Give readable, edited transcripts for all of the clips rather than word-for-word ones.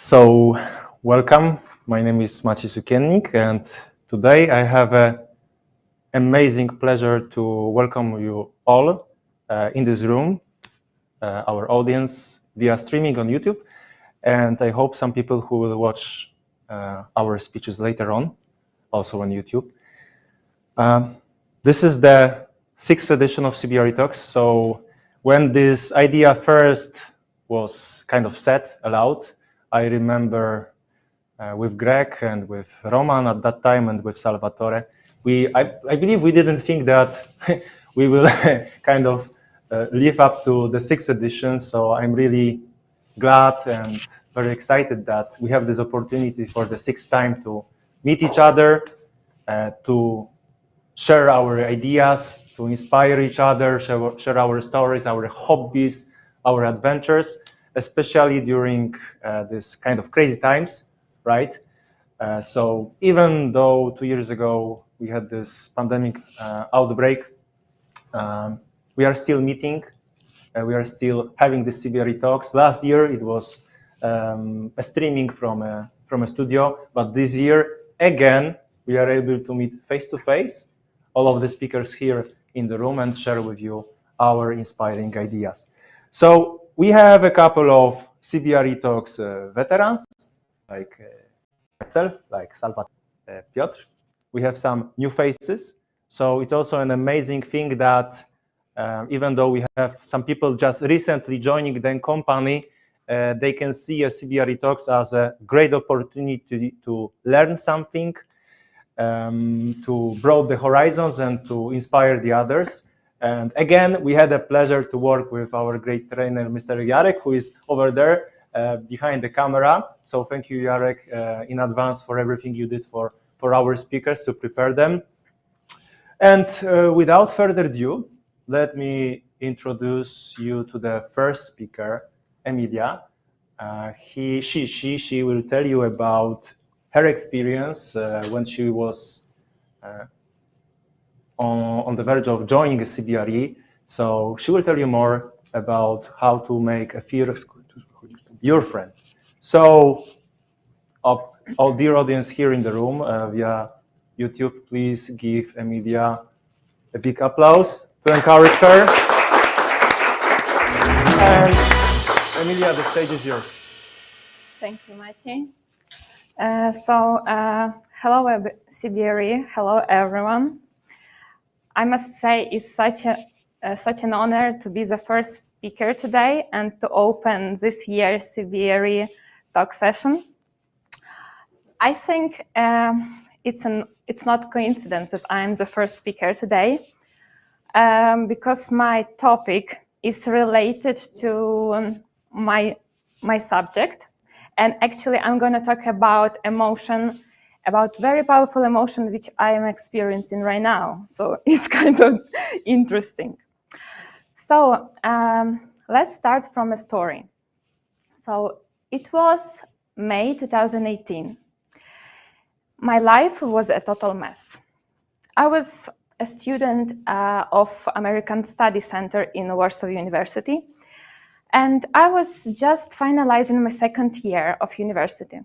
So, welcome. My name is Maciej Sukiennik, and today I have an amazing pleasure to welcome you all in this room, our audience via streaming on YouTube, and I hope some people who will watch our speeches later on, also on YouTube. This is the 6th edition of CBRE Talks. So, when this idea first was kind of set aloud, I remember with Greg and with Roman at that time and with Salvatore, I believe we didn't think that we will kind of live up to the 6th edition. So I'm really glad and very excited that we have this opportunity for the 6th time to meet each other, to share our ideas, to inspire each other, share our stories, our hobbies, our adventures, especially during this kind of crazy times, right? So even though 2 years ago we had this pandemic outbreak, we are still meeting. We are still having the CBRE talks. Last year it was a streaming from a studio, but this year again we are able to meet face to face, all of the speakers here in the room, and share with you our inspiring ideas. So we have a couple of CBRE talks veterans, like myself, like Salvatore, Piotr. We have some new faces. So it's also an amazing thing that even though we have some people just recently joining the company, they can see a CBRE Talks as a great opportunity to learn something, to broaden the horizons and to inspire the others. And again, we had a pleasure to work with our great trainer, Mr. Jarek, who is over there behind the camera. So thank you, Jarek, in advance for everything you did for our speakers to prepare them. And without further ado, let me introduce you to the first speaker, Emilia. She will tell you about her experience when she was on the verge of joining a CBRE. So she will tell you more about how to make a fear your friend. So, our dear audience here in the room via YouTube, please give Emilia a big applause to encourage her. And Emilia, the stage is yours. Thank you, Maciej. Hello, CBRE. Hello, everyone. I must say it's such an honor to be the first speaker today and to open this year's CBRE talk session. I think it's not coincidence that I'm the first speaker today, because my topic is related to my subject. And actually, I'm going to talk about emotion, about very powerful emotion, which I am experiencing right now. So it's kind of interesting. So let's start from a story. So it was May 2018. My life was a total mess. I was a student of American Study Center in Warsaw University. And I was just finalizing my second year of university.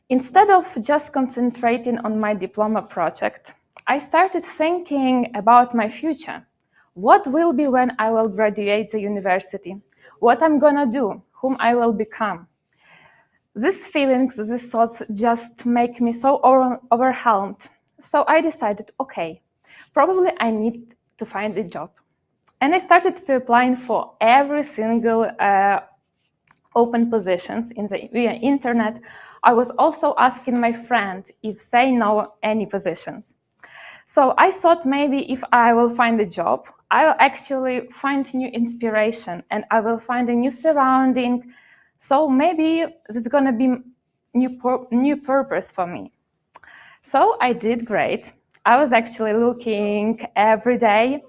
Instead of just concentrating on my diploma project, I started thinking about my future. What will be when I will graduate the university? What I'm gonna do? Whom I will become? These feelings, these thoughts just make me so overwhelmed. So I decided, okay, probably I need to find a job. And I started to applying for every single open positions via internet. I was also asking my friend if they know any positions. So I thought maybe if I will find a job, I will actually find new inspiration and I will find a new surrounding. So maybe there's going to be new purpose for me. So I did great. I was actually looking every day.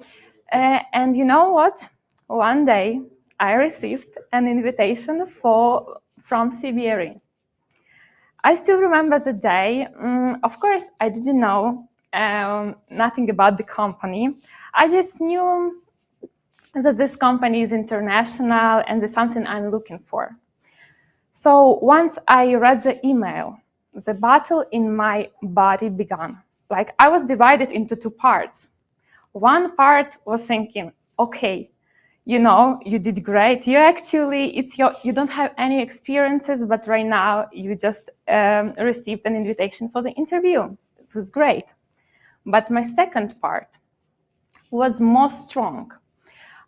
And you know what? One day I received an invitation from CBRE. I still remember the day. Of course, I didn't know nothing about the company. I just knew that this company is international and it's something I'm looking for. So once I read the email, the battle in my body began. Like I was divided into two parts. One part was thinking, okay, you know, you did great. You actually, you don't have any experiences, but right now you just received an invitation for the interview. This is great. But my second part was more strong.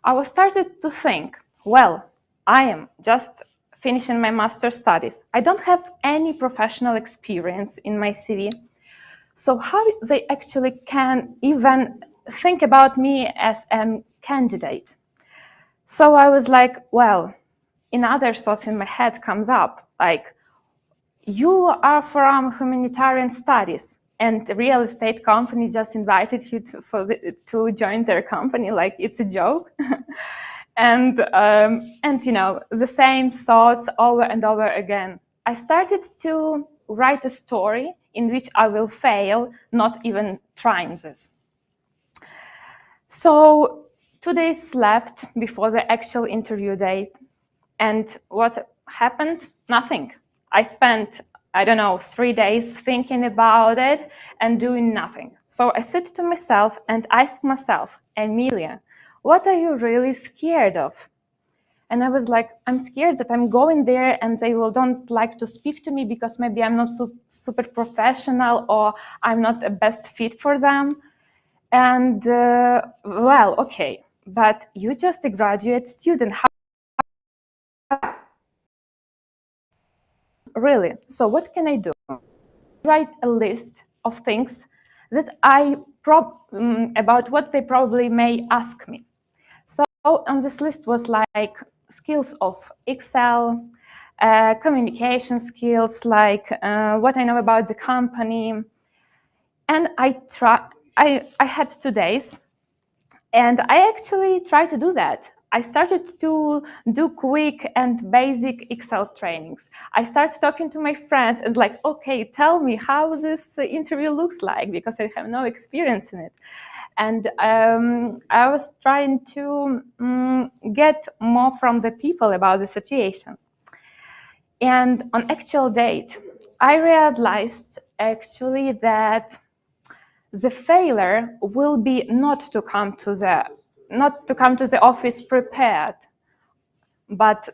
I was started to think, well, I am just finishing my master's studies. I don't have any professional experience in my CV. So how they actually can even think about me as a candidate? So I was like, well, another thought in my head comes up, like, you are from humanitarian studies and the real estate company just invited you to join their company, like it's a joke. and you know, the same thoughts over and over again. I started to write a story in which I will fail, not even trying this. So 2 days left before the actual interview date. And what happened? Nothing. I spent, I don't know, 3 days thinking about it and doing nothing. So I said to myself and asked myself, Emilia, what are you really scared of? And I was like, I'm scared that I'm going there and they will don't like to speak to me because maybe I'm not super professional or I'm not the best fit for them. And well, okay, but you just a graduate student. Really? So what can I do? Write a list of things that about what they probably may ask me. So on this list was like skills of Excel, communication skills, like what I know about the company. And I had 2 days, and I actually tried to do that. I started to do quick and basic Excel trainings. I started talking to my friends and like, okay, tell me how this interview looks like, because I have no experience in it. And I was trying to get more from the people about the situation. And on actual date, I realized actually that the failure will be not to come to the office prepared, but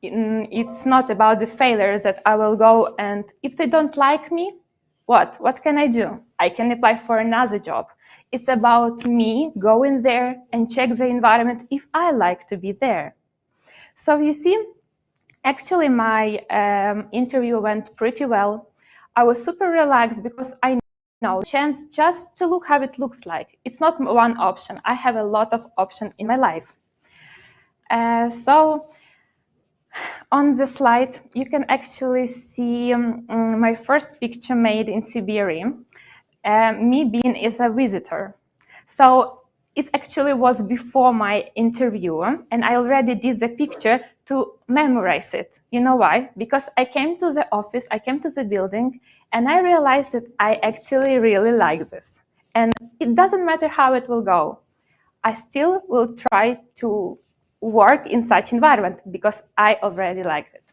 it's not about the failure that I will go, and if they don't like me, what can I do? I can apply for another job. It's about me going there and check the environment if I like to be there. So you see, actually my interview went pretty well. I was super relaxed because I know chance just to look how it looks like. It's not one option. I have a lot of options in my life. So on the slide, you can actually see my first picture made in CBRE, me being as a visitor. So it actually was before my interview, and I already did the picture to memorize it. You know why? Because I came to the office, I came to the building, and I realized that I actually really like this. And it doesn't matter how it will go. I still will try to work in such environment because I already liked it.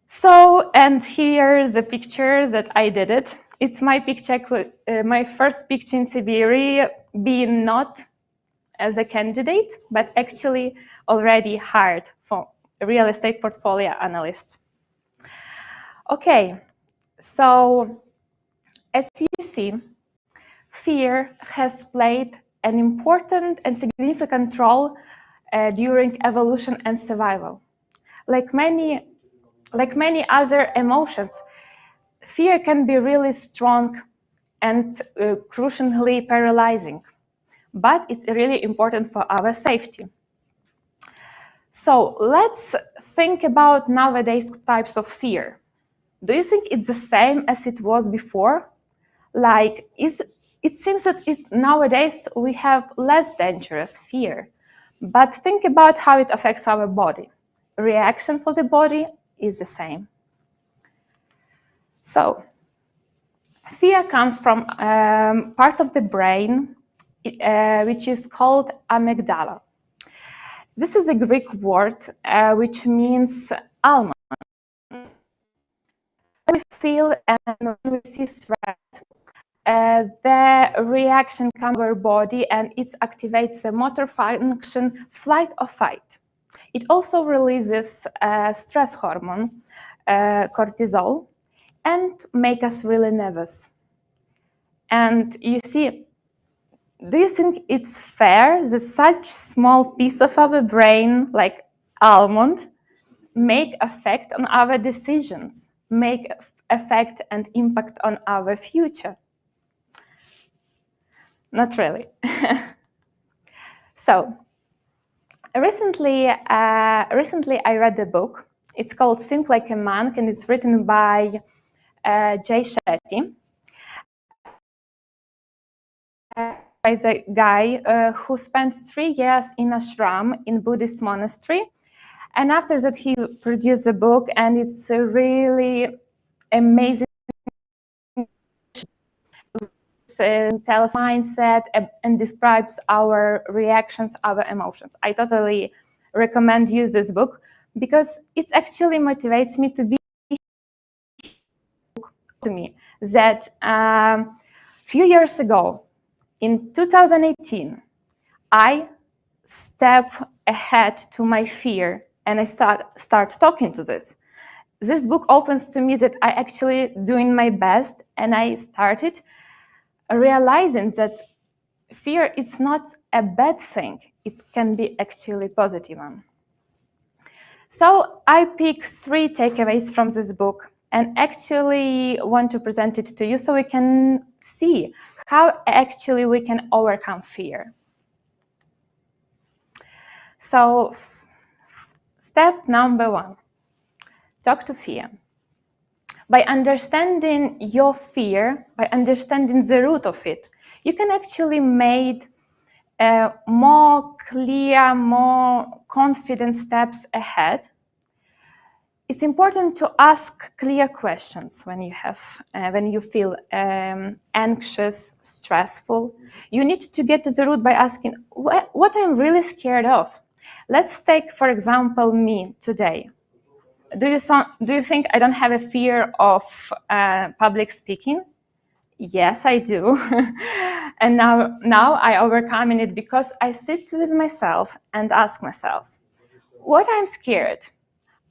So, and here's the picture that I did it. It's my picture, my first picture in CBRE, being not as a candidate, but actually already hired for a real estate portfolio analyst. Okay, so as you see, fear has played an important and significant role during evolution and survival. Like many other emotions, fear can be really strong and crucially paralyzing, but it's really important for our safety. So let's think about nowadays types of fear. Do you think it's the same as it was before? Like, it seems that nowadays we have less dangerous fear, but think about how it affects our body. Reaction for the body is the same. So, fear comes from part of the brain which is called amygdala. This is a Greek word which means almond. We feel and when we see stress, the reaction comes to our body and it activates the motor function, flight or fight. It also releases stress hormone, cortisol, and make us really nervous. And you see, do you think it's fair that such small piece of our brain, like almond, make effect on our decisions, make effect and impact on our future? Not really. So, recently I read a book. It's called Think Like a Monk, and it's written by Jay Shetty. Is a guy who spent 3 years in ashram in Buddhist monastery, and after that he produced a book, and it's a really amazing. Tells mindset and describes our reactions, our emotions. I totally recommend use this book because it actually motivates me to be that a few years ago, in 2018, I step ahead to my fear and I start talking to this. This book opens to me that I actually doing my best, and I started realizing that fear is not a bad thing. It can be actually positive one. So I pick 3 takeaways from this book and actually want to present it to you so we can see how actually we can overcome fear. So step number 1, talk to fear. By understanding your fear, by understanding the root of it, you can actually make more clear, more confident steps ahead. It's important to ask clear questions when you feel anxious, stressful. You need to get to the root by asking what I'm really scared of. Let's take, for example, me today. Do you think I don't have a fear of public speaking? Yes, I do. And now I overcome it because I sit with myself and ask myself, what I'm scared?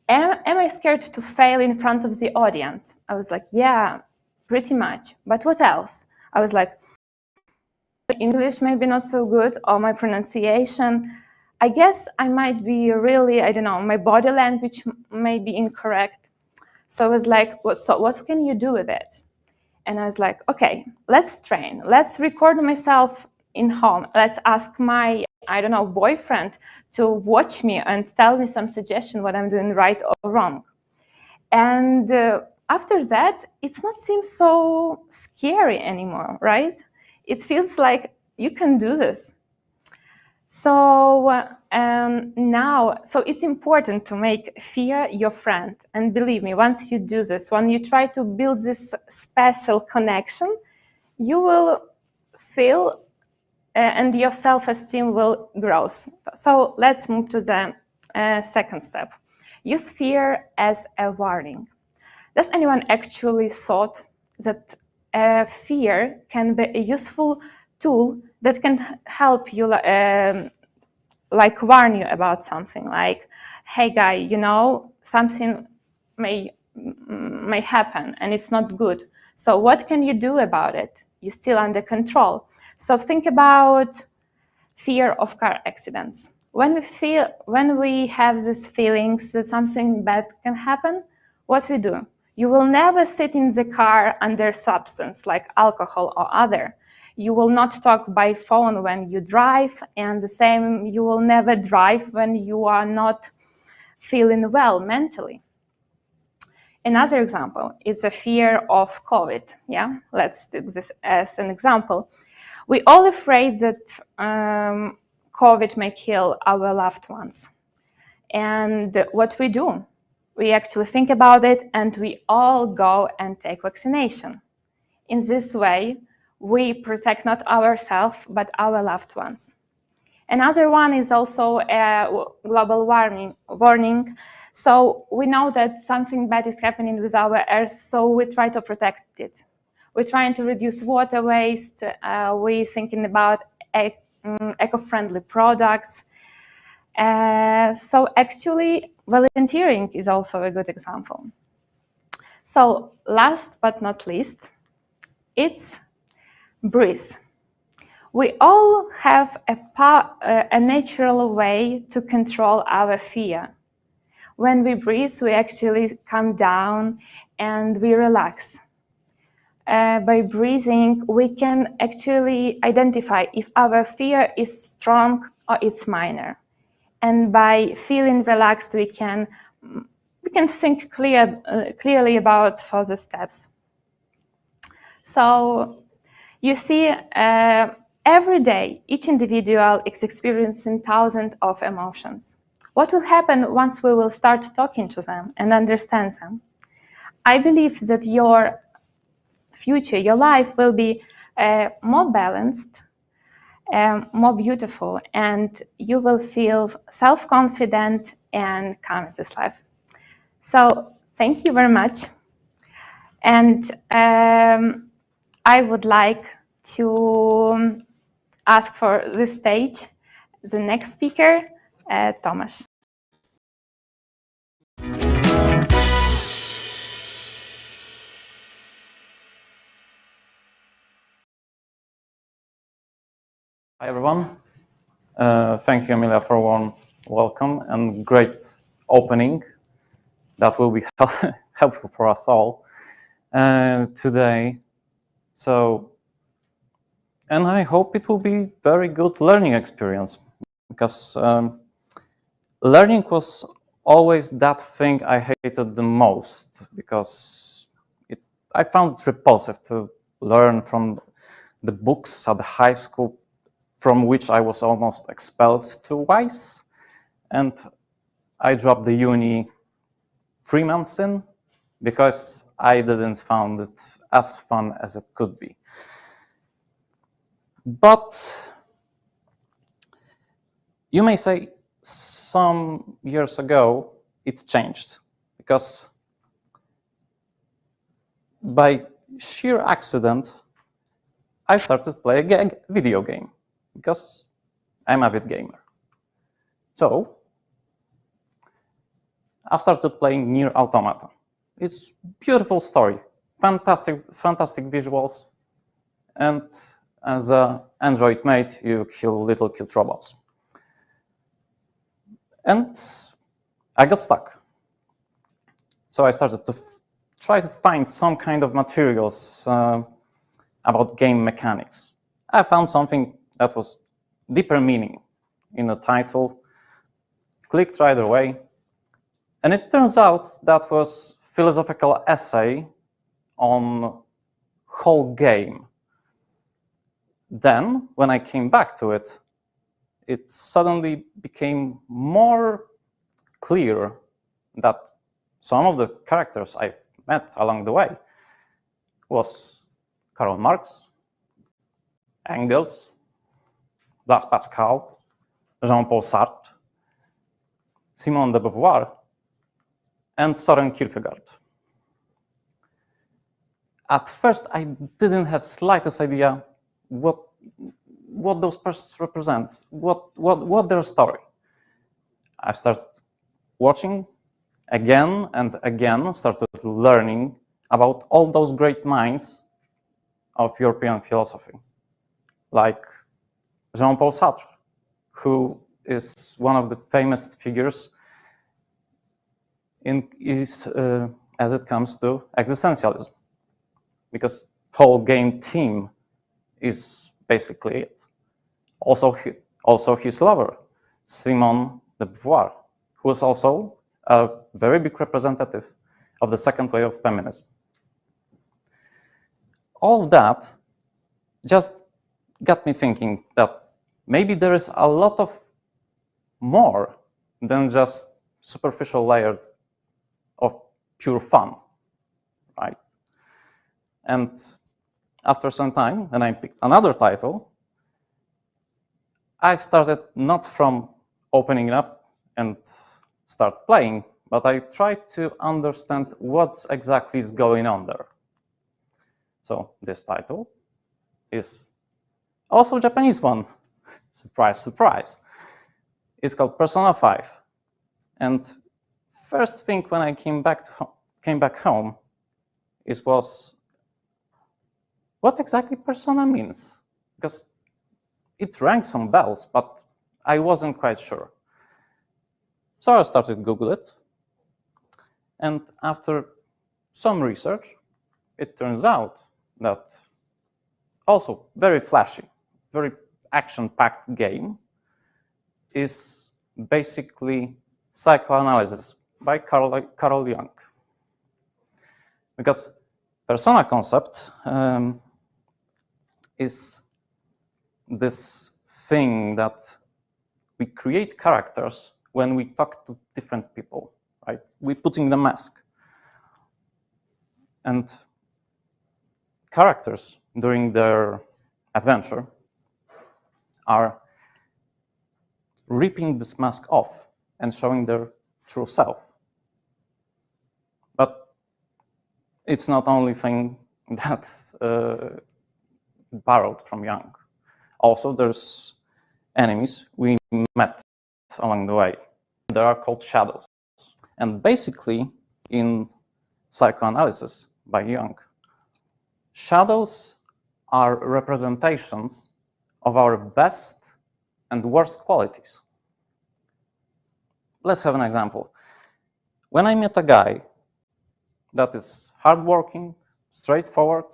Am I scared to fail in front of the audience? I was like, yeah, pretty much. But what else? I was like, English maybe not so good, or my pronunciation. I guess I might be really, I don't know, my body language may be incorrect. So I was like, what can you do with it? And I was like, okay, let's train. Let's record myself in home. Let's ask my, I don't know, boyfriend to watch me and tell me some suggestion what I'm doing right or wrong. And after that, it's not seem so scary anymore, right? It feels like you can do this. So now, so it's important to make fear your friend. And believe me, once you do this, when you try to build this special connection, you will feel and your self-esteem will grow. So let's move to the second step. Use fear as a warning. Does anyone actually thought that fear can be a useful tool that can help you like warn you about something, like, hey guy, you know, something may happen and it's not good. So what can you do about it? You're still under control. So think about fear of car accidents. When we have these feelings that something bad can happen, what we do? You will never sit in the car under substance like alcohol or other. You will not talk by phone when you drive, and the same, you will never drive when you are not feeling well mentally. Another example is a fear of COVID. Yeah, let's take this as an example. We're all afraid that COVID may kill our loved ones. And what we do? We actually think about it and we all go and take vaccination. In this way, we protect not ourselves, but our loved ones. Another one is also global warming. So we know that something bad is happening with our Earth, so we try to protect it. We're trying to reduce water waste. We're thinking about eco-friendly products. So actually, volunteering is also a good example. So last but not least, it's breathe. We all have a natural way to control our fear. When we breathe, we actually calm down and we relax. By breathing, we can actually identify if our fear is strong or it's minor. And by feeling relaxed, we can think clearly about further steps. So you see, every day, each individual is experiencing thousands of emotions. What will happen once we will start talking to them and understand them? I believe that your future, your life will be more balanced, more beautiful, and you will feel self-confident and calm in this life. So thank you very much. And I would like to ask for this stage the next speaker, Tomasz. Hi, everyone. Thank you, Emilia, for a warm welcome and great opening. That will be helpful for us all today. And I hope it will be very good learning experience, because learning was always that thing I hated the most, because I found it repulsive to learn from the books at the high school, from which I was almost expelled twice. And I dropped the uni 3 months in because I didn't find it as fun as it could be. But you may say some years ago it changed, because by sheer accident I started playing a video game, because I'm an avid gamer. So I've started playing Nier Automata. It's a beautiful story, fantastic visuals, and as an android mate, you kill little cute robots. And I got stuck. So I started to try to find some kind of materials about game mechanics. I found something that was deeper meaning in the title, clicked right away, and it turns out that was philosophical essay on whole game. Then, when I came back to it, it suddenly became more clear that some of the characters I've met along the way was Karl Marx, Engels, Blaise Pascal, Jean-Paul Sartre, Simone de Beauvoir, and Soren Kierkegaard. At first, I didn't have slightest idea what those persons represent, what their story. I started watching again and again, started learning about all those great minds of European philosophy, like Jean-Paul Sartre, who is one of the famous figures as it comes to existentialism, because whole game theme is basically it. Also his lover, Simone de Beauvoir, who was also a very big representative of the second wave of feminism. All of that just got me thinking that maybe there is a lot of more than just superficial layer of pure fun, right? And after some time, when I picked another title, I've started not from opening it up and start playing, but I tried to understand what exactly is going on there. So this title is also a Japanese one. Surprise, surprise. It's called Persona 5. And first thing when I came back home was what exactly persona means, because it rang some bells, but I wasn't quite sure. So I started to Google it, and after some research, it turns out that also very flashy, very action-packed game is basically psychoanalysis by Carl Jung. Because persona concept is this thing that we create characters when we talk to different people, right? We're putting the mask. And characters during their adventure are ripping this mask off and showing their true self. But it's not only thing that borrowed from Jung. Also, there's enemies we met along the way. They are called shadows. And basically, in psychoanalysis by Jung, shadows are representations of our best and worst qualities. Let's have an example. When I meet a guy that is hardworking, straightforward,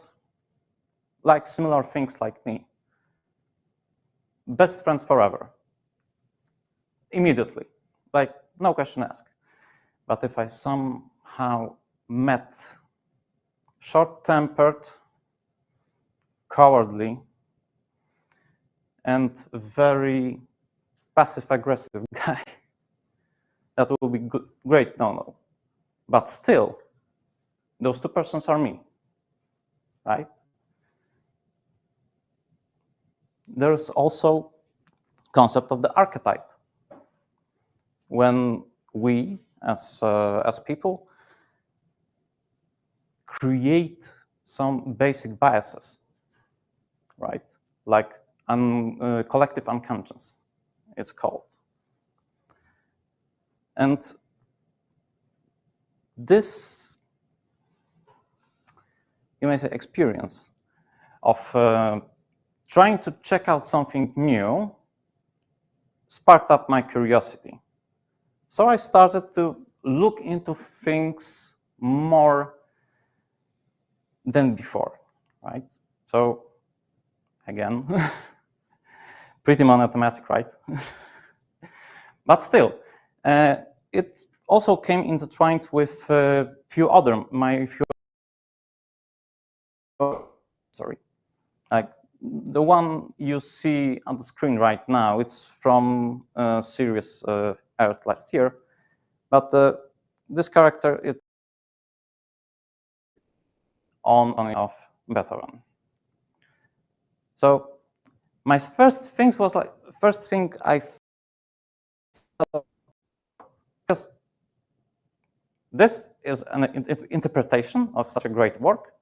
likes similar things like me, best friends forever, immediately, like no question asked. But if I somehow met short-tempered, cowardly, and very passive-aggressive guy, that will be good, great, no. But still, those two persons are me, right? There's also concept of the archetype. When we, as people, create some basic biases, right? Like collective unconscious, it's called. And this, you may say, experience of trying to check out something new sparked up my curiosity. So I started to look into things more than before, right? So again, pretty monothematic, right? But still, it also came intertwined with like the one you see on the screen right now, it's from series aired last year, but this character is on and off Beethoven. So my first thing I thought, because this is an interpretation of such a great work,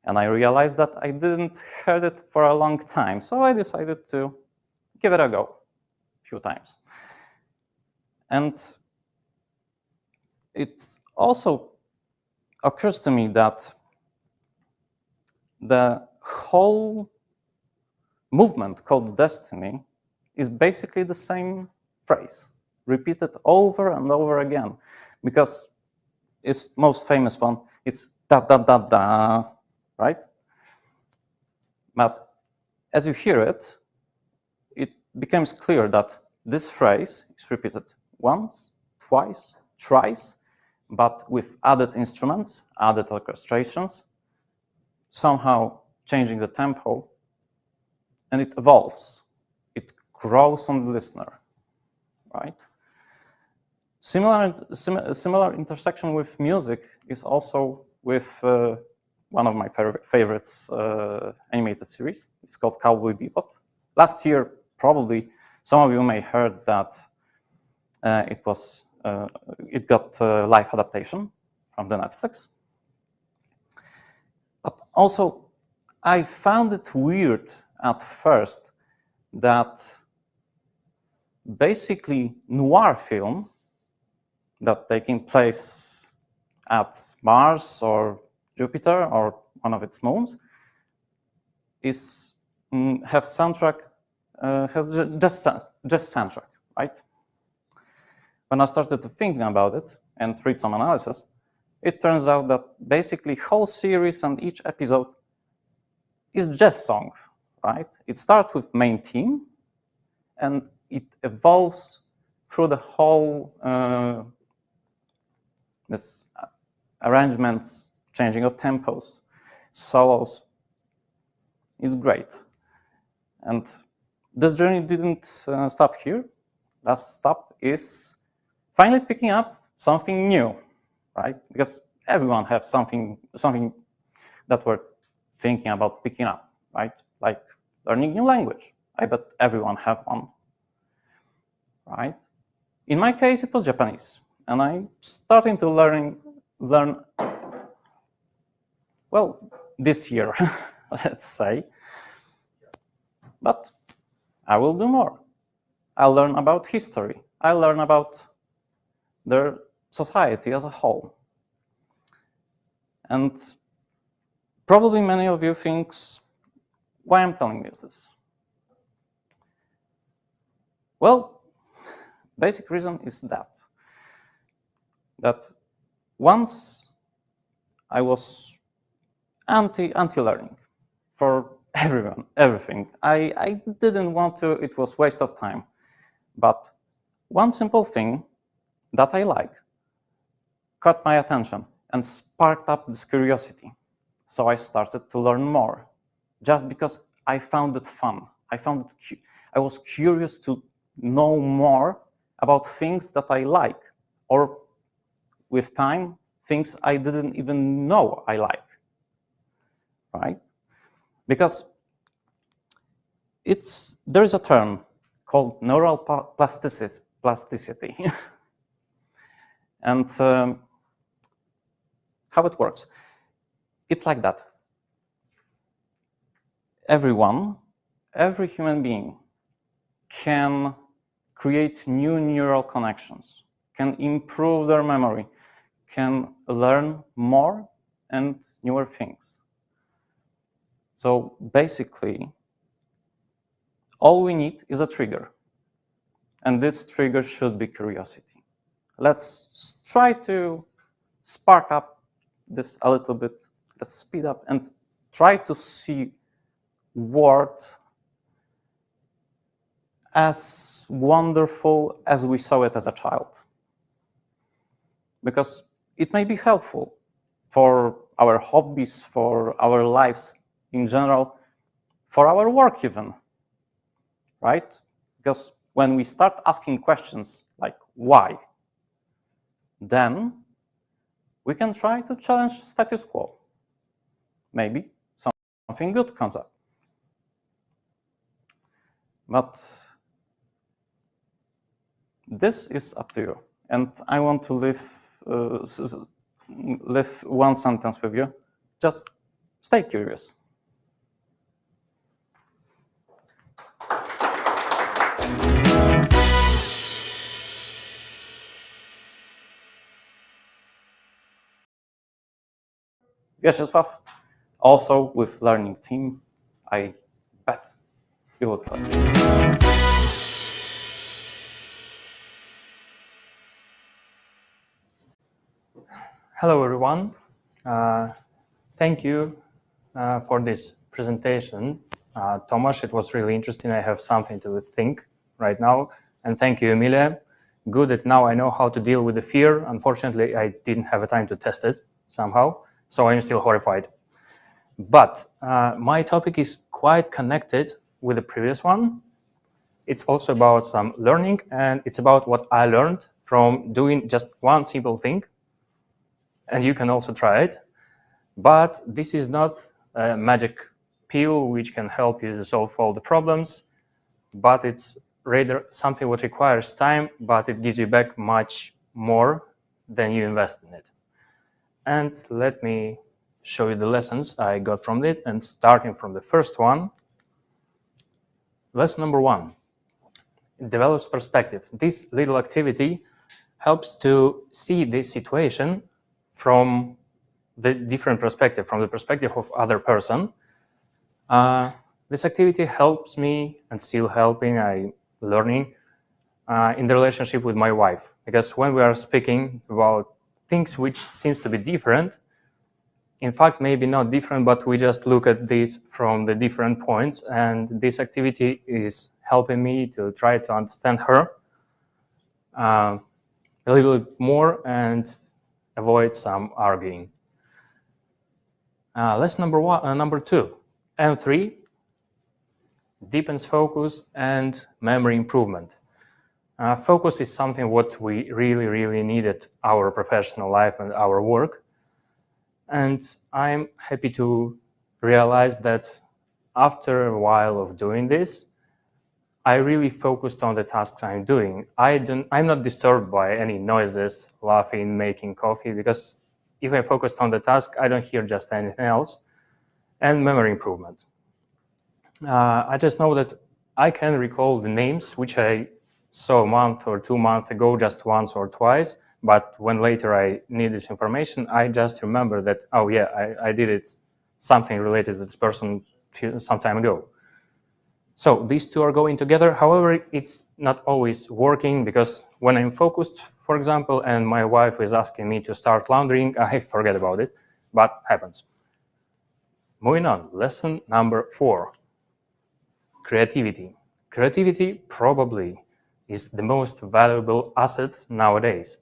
and I realized that I didn't heard it for a long time, so I decided to give it a go a few times. And it also occurs to me that the whole movement called destiny is basically the same phrase, repeated over and over again, because its most famous one, it's da da da da, right? But as you hear it, it becomes clear that this phrase is repeated once, twice, thrice, but with added instruments, added orchestrations, somehow changing the tempo, and it evolves. It grows on the listener, right? Similar intersection with music is also with one of my favorites animated series. It's called Cowboy Bebop. Last year, probably some of you may heard that it got a live adaptation from the Netflix. But also, I found it weird at first that basically noir film that taking place at Mars or Jupiter or one of its moons is have soundtrack has just soundtrack, right? When I started to thinking about it and read some analysis, it turns out that basically whole series and each episode is jazz song, right? It starts with main theme and it evolves through the whole this arrangements, changing of tempos, solos. It's great. And this journey didn't stop here. Last stop is finally picking up something new, right? Because everyone has something that we're thinking about picking up, right? Like learning new language. I bet everyone have one, right? In my case, it was Japanese, and I'm starting to learn, well, this year, let's say. But I will do more. I'll learn about history. I'll learn about their society as a whole. And probably many of you think, why I'm telling you this? Well, basic reason is that once I was anti-learning for everything. I didn't want to, it was waste of time. But one simple thing that I like caught my attention and sparked up this curiosity. So I started to learn more just because I found it fun. I was curious to know more about things that I like, or with time, things I didn't even know I like, right? Because there is a term called neural plasticity. And how it works, it's like that. Every human being can create new neural connections, can improve their memory, can learn more and newer things. So basically, all we need is a trigger. And this trigger should be curiosity. Let's try to spark up this a little bit. Let's speed up and try to see world as wonderful as we saw it as a child. Because it may be helpful for our hobbies, for our lives in general, for our work even, right? Because when we start asking questions like why, then we can try to challenge status quo. Maybe something good comes up. But this is up to you. And I want to leave one sentence with you. Just stay curious. Wieszysław, also with learning team, I bet you will try. Hello, everyone. Thank you for this presentation. Tomasz, it was really interesting. I have something to think right now. And thank you, Emilia. Good that now I know how to deal with the fear. Unfortunately, I didn't have a time to test it somehow, so I'm still horrified. But my topic is quite connected with the previous one. It's also about some learning, and it's about what I learned from doing just one simple thing. And you can also try it. But this is not a magic pill which can help you to solve all the problems. but it's rather something what requires time, but it gives you back much more than you invest in it. And let me show you the lessons I got from it, and starting from the first one. Lesson number 1, it develops perspective. This little activity helps to see this situation from the different perspective, from the perspective of other person. This activity helps me, and still helping, I learning in the relationship with my wife, because when we are speaking about things which seems to be different, in fact maybe not different, but we just look at this from the different points, and this activity is helping me to try to understand her a little bit more and avoid some arguing. Lesson number 2, M3, deepens focus and memory improvement. Focus is something what we really needed our professional life and our work. And I'm happy to realize that after a while of doing this, I really focused on the tasks I'm doing. I'm not disturbed by any noises, laughing, making coffee, because if I focused on the task, I don't hear just anything else. And memory improvement. I just know that I can recall the names which I saw a month or 2 months ago just once or twice, but when later I need this information, I just remember that, oh yeah, I did it, something related to this person some time ago. So these two are going together. However, it's not always working, because when I'm focused, for example, and my wife is asking me to start laundering, I forget about it, but happens. Moving on, lesson number 4. Creativity. Creativity probably is the most valuable asset nowadays.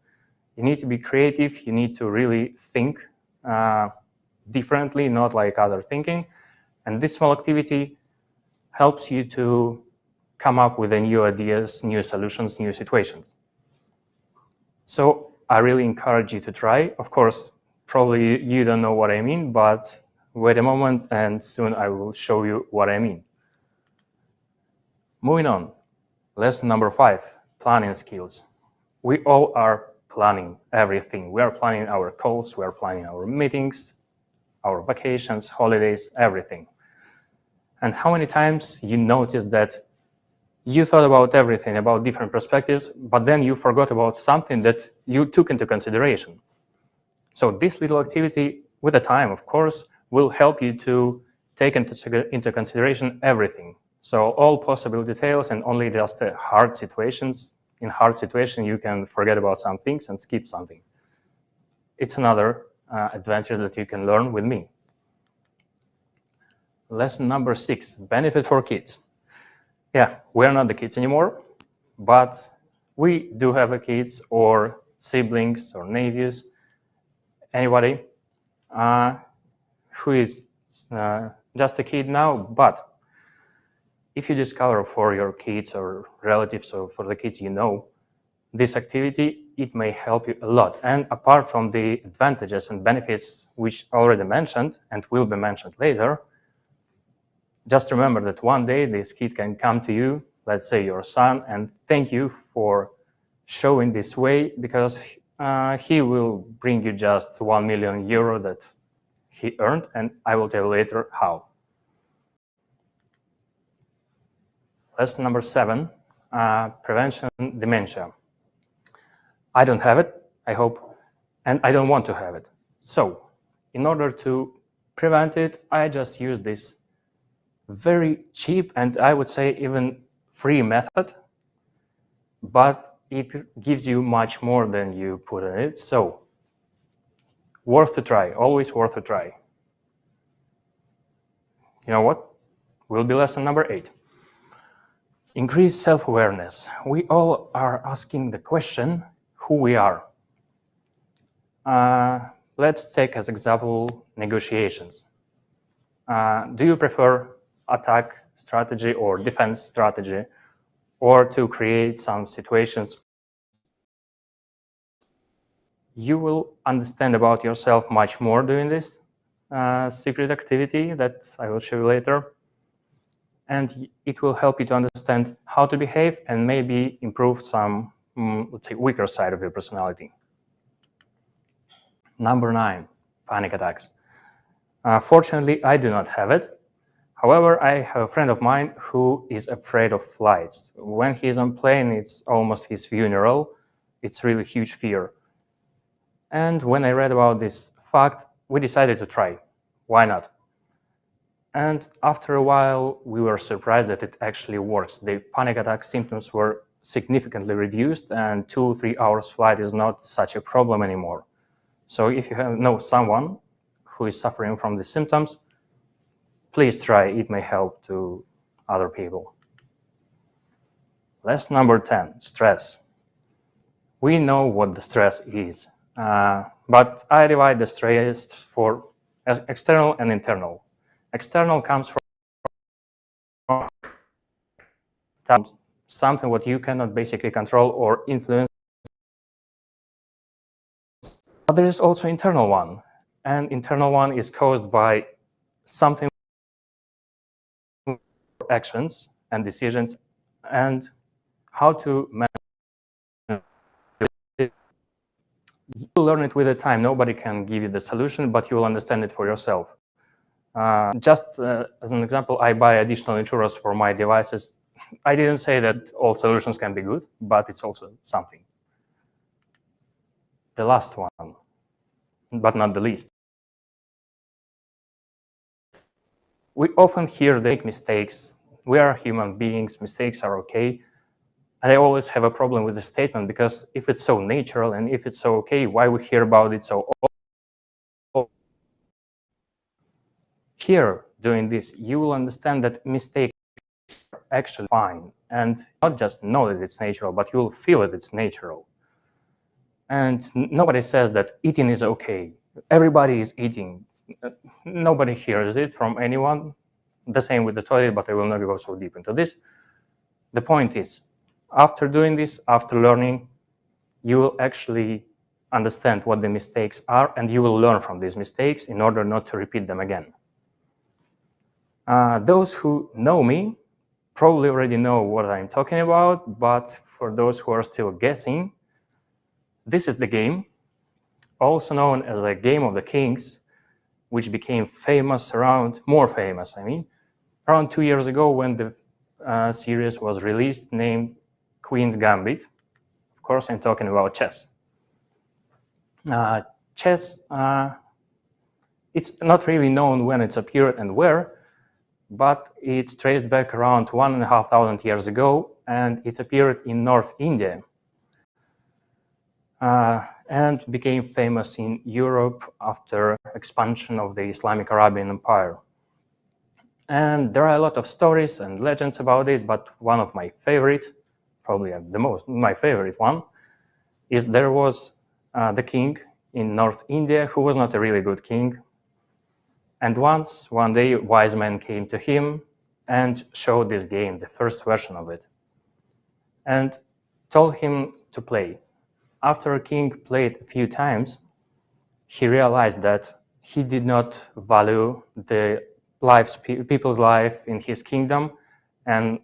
You need to be creative, you need to really think differently, not like other thinking. And this small activity helps you to come up with new ideas, new solutions, new situations. So I really encourage you to try. Of course, probably you don't know what I mean, but wait a moment and soon I will show you what I mean. Moving on, lesson number 5, planning skills. We all are planning everything. We are planning our calls, we are planning our meetings, our vacations, holidays, everything. And how many times you noticed that you thought about everything, about different perspectives, but then you forgot about something that you took into consideration. So this little activity, with the time, of course, will help you to take into consideration everything. So all possible details and only just hard situations. In hard situation, you can forget about some things and skip something. It's another advantage that you can learn with me. Lesson number 6, benefit for kids. Yeah, we're not the kids anymore, but we do have a kids or siblings or nephews, anybody who is just a kid now, but if you discover for your kids or relatives or for the kids you know, this activity, it may help you a lot. And apart from the advantages and benefits which already mentioned and will be mentioned later, just remember that one day this kid can come to you, let's say your son, and thank you for showing this way, because he will bring you just 1 million euro that he earned, and I will tell you later how. Lesson number 7, prevention dementia. I don't have it, I hope, and I don't want to have it. So, in order to prevent it, I just use this very cheap and I would say even free method, but it gives you much more than you put in it. So, worth to try, always worth a try. You know what? Will be lesson number 8. Increase self-awareness. We all are asking the question, who we are. Let's take as example negotiations. Do you prefer attack strategy or defense strategy, or to create some situations? You will understand about yourself much more doing this secret activity that I will show you later. and it will help you to understand how to behave and maybe improve some, let's say, weaker side of your personality. Number 9, panic attacks. Fortunately, I do not have it. However, I have a friend of mine who is afraid of flights. When he's on plane, it's almost his funeral. It's really huge fear. And when I read about this fact, we decided to try. Why not? And after a while, we were surprised that it actually works. The panic attack symptoms were significantly reduced, and 2-3 hours flight is not such a problem anymore. So if you know someone who is suffering from these symptoms, please try. It may help to other people. Lesson number 10, stress. We know what the stress is, but I divide the stress for external and internal. External comes from something what you cannot basically control or influence. But there is also internal one, and internal one is caused by something, actions and decisions, and how to manage it. You will learn it with the time. Nobody can give you the solution, but you will understand it for yourself. Just as an example, I buy additional insurance for my devices. I didn't say that all solutions can be good, but it's also something. The last one, but not the least. We often hear they make mistakes. We are human beings, mistakes are okay. And I always have a problem with the statement, because if it's so natural and if it's so okay, why we hear about it so often? Here, doing this, you will understand that mistakes are actually fine, and not just know that it's natural, but you will feel that it's natural. And nobody says that eating is okay. Everybody is eating. Nobody hears it from anyone. The same with the toilet, but I will not go so deep into this. The point is, after doing this, after learning, you will actually understand what the mistakes are, and you will learn from these mistakes in order not to repeat them again. Those who know me probably already know what I'm talking about, but for those who are still guessing, this is the game, also known as a Game of the Kings, which became famous around 2 years ago when the series was released, named Queen's Gambit. Of course, I'm talking about chess. Chess, it's not really known when it's appeared and where, but it's traced back around 1,500 years ago, and it appeared in North India and became famous in Europe after expansion of the Islamic Arabian Empire. And there are a lot of stories and legends about it, but one of my favorite, probably my favorite one, is there was the king in North India who was not a really good king. And one day, wise men came to him and showed this game, the first version of it, and told him to play. After a king played a few times, he realized that he did not value the people's life in his kingdom, and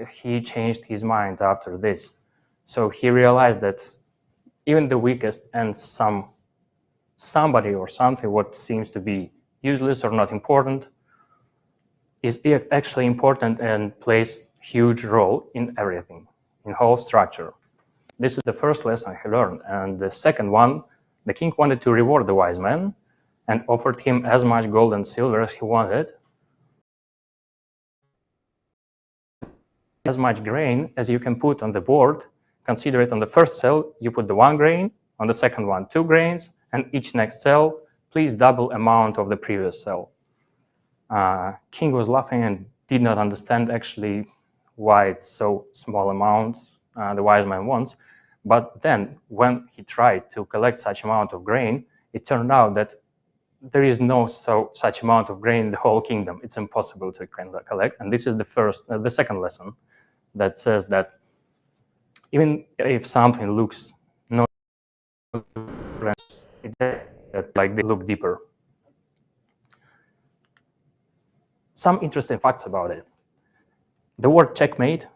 he changed his mind after this. So he realized that even the weakest and somebody or something what seems to be useless or not important is actually important and plays huge role in everything, in whole structure. This is the first lesson I learned. And the second one, the king wanted to reward the wise man and offered him as much gold and silver as he wanted, as much grain as you can put on the board. Consider it on the first cell, you put the 1 grain, on the second one 2 grains, and each next cell, please double amount of the previous cell. King was laughing and did not understand actually why it's so small amounts the wise man wants. But then when he tried to collect such amount of grain, it turned out that there is no such amount of grain in the whole kingdom. It's impossible to collect. And this is the second lesson that says that even if something looks not like they look deeper. Some interesting facts about it. The word checkmate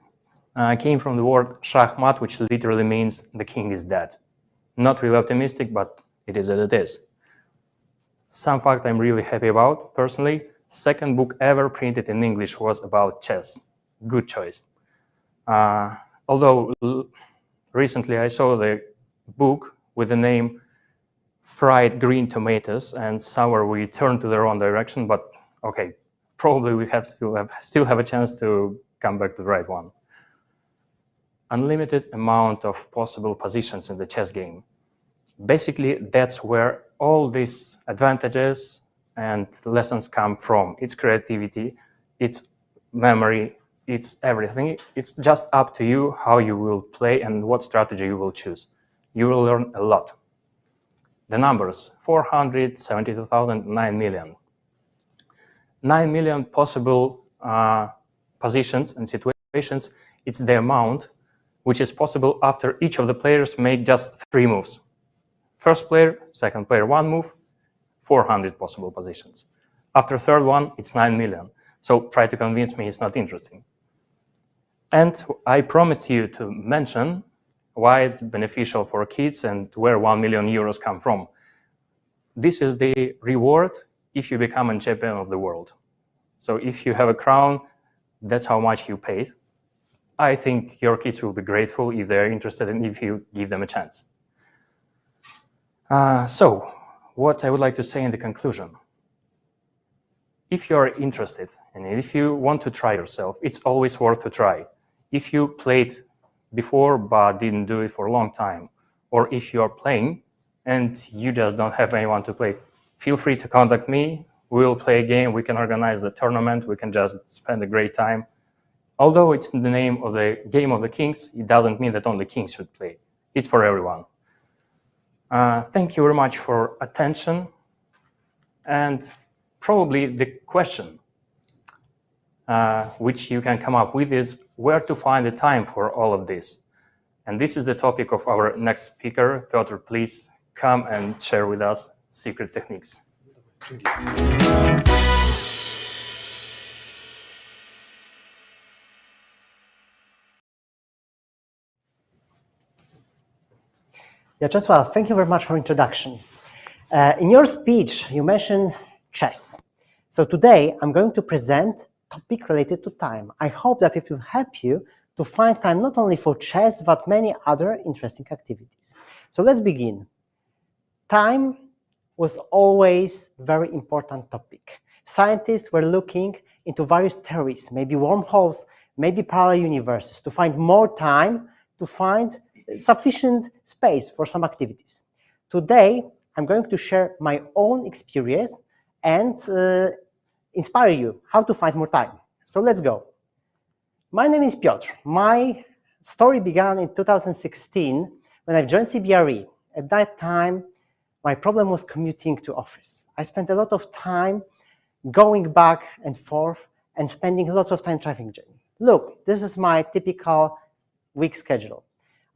came from the word shachmat, which literally means the king is dead. Not really optimistic, but it is as it is. Some fact I'm really happy about, personally, second book ever printed in English was about chess. Good choice. Although recently I saw the book with the name Fried Green Tomatoes, and somewhere we turned to the wrong direction, but okay, probably we still have a chance to come back to the right one. Unlimited amount of possible positions in the chess game. Basically, that's where all these advantages and lessons come from. It's creativity, it's memory, it's everything. It's just up to you how you will play and what strategy you will choose. You will learn a lot. The numbers, 472,000, 9 million. 9 million possible positions and situations. It's the amount which is possible after each of the players make just 3 moves. First player, second player, 1 move, 400 possible positions. After third one, it's 9 million. So try to convince me it's not interesting. And I promised you to mention why it's beneficial for kids and where 1 million euros come from. This is the reward if you become a champion of the world. So if you have a crown, that's how much you paid. I think your kids will be grateful if they're interested and if you give them a chance. So what I would like to say in the conclusion. If you're interested and if you want to try yourself, it's always worth to try. If you played before but didn't do it for a long time, or if you're playing and you just don't have anyone to play, feel free to contact me. We'll play a game, we can organize the tournament, we can just spend a great time. Although it's the name of the Game of the Kings, it doesn't mean that only kings should play. It's for everyone. Thank you very much for attention. And probably the question which you can come up with is where to find the time for all of this. And this is the topic of our next speaker. Piotr, please come and share with us secret techniques. Yeah, Czesław, thank you very much for introduction. In your speech, you mentioned chess. So today, I'm going to present a topic related to time. I hope that it will help you to find time not only for chess, but many other interesting activities. So let's begin. Time was always a very important topic. Scientists were looking into various theories, maybe wormholes, maybe parallel universes, to find more time, to find sufficient space for some activities. Today, I'm going to share my own experience and inspire you how to find more time. So let's go. My name is Piotr. My story began in 2016 when I joined CBRE. At that time, my problem was commuting to office. I spent a lot of time going back and forth and spending lots of time traffic jam. Look, this is my typical week schedule.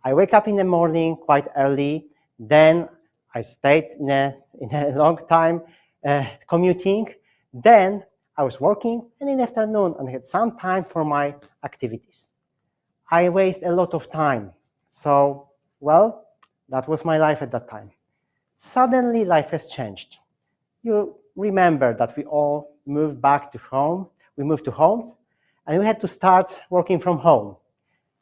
I wake up in the morning quite early, then I stayed in a long time commuting, then I was working, and in the afternoon I had some time for my activities. I waste a lot of time. So, well, that was my life at that time. Suddenly life has changed. You remember that we all moved back to home, we moved to homes, and we had to start working from home.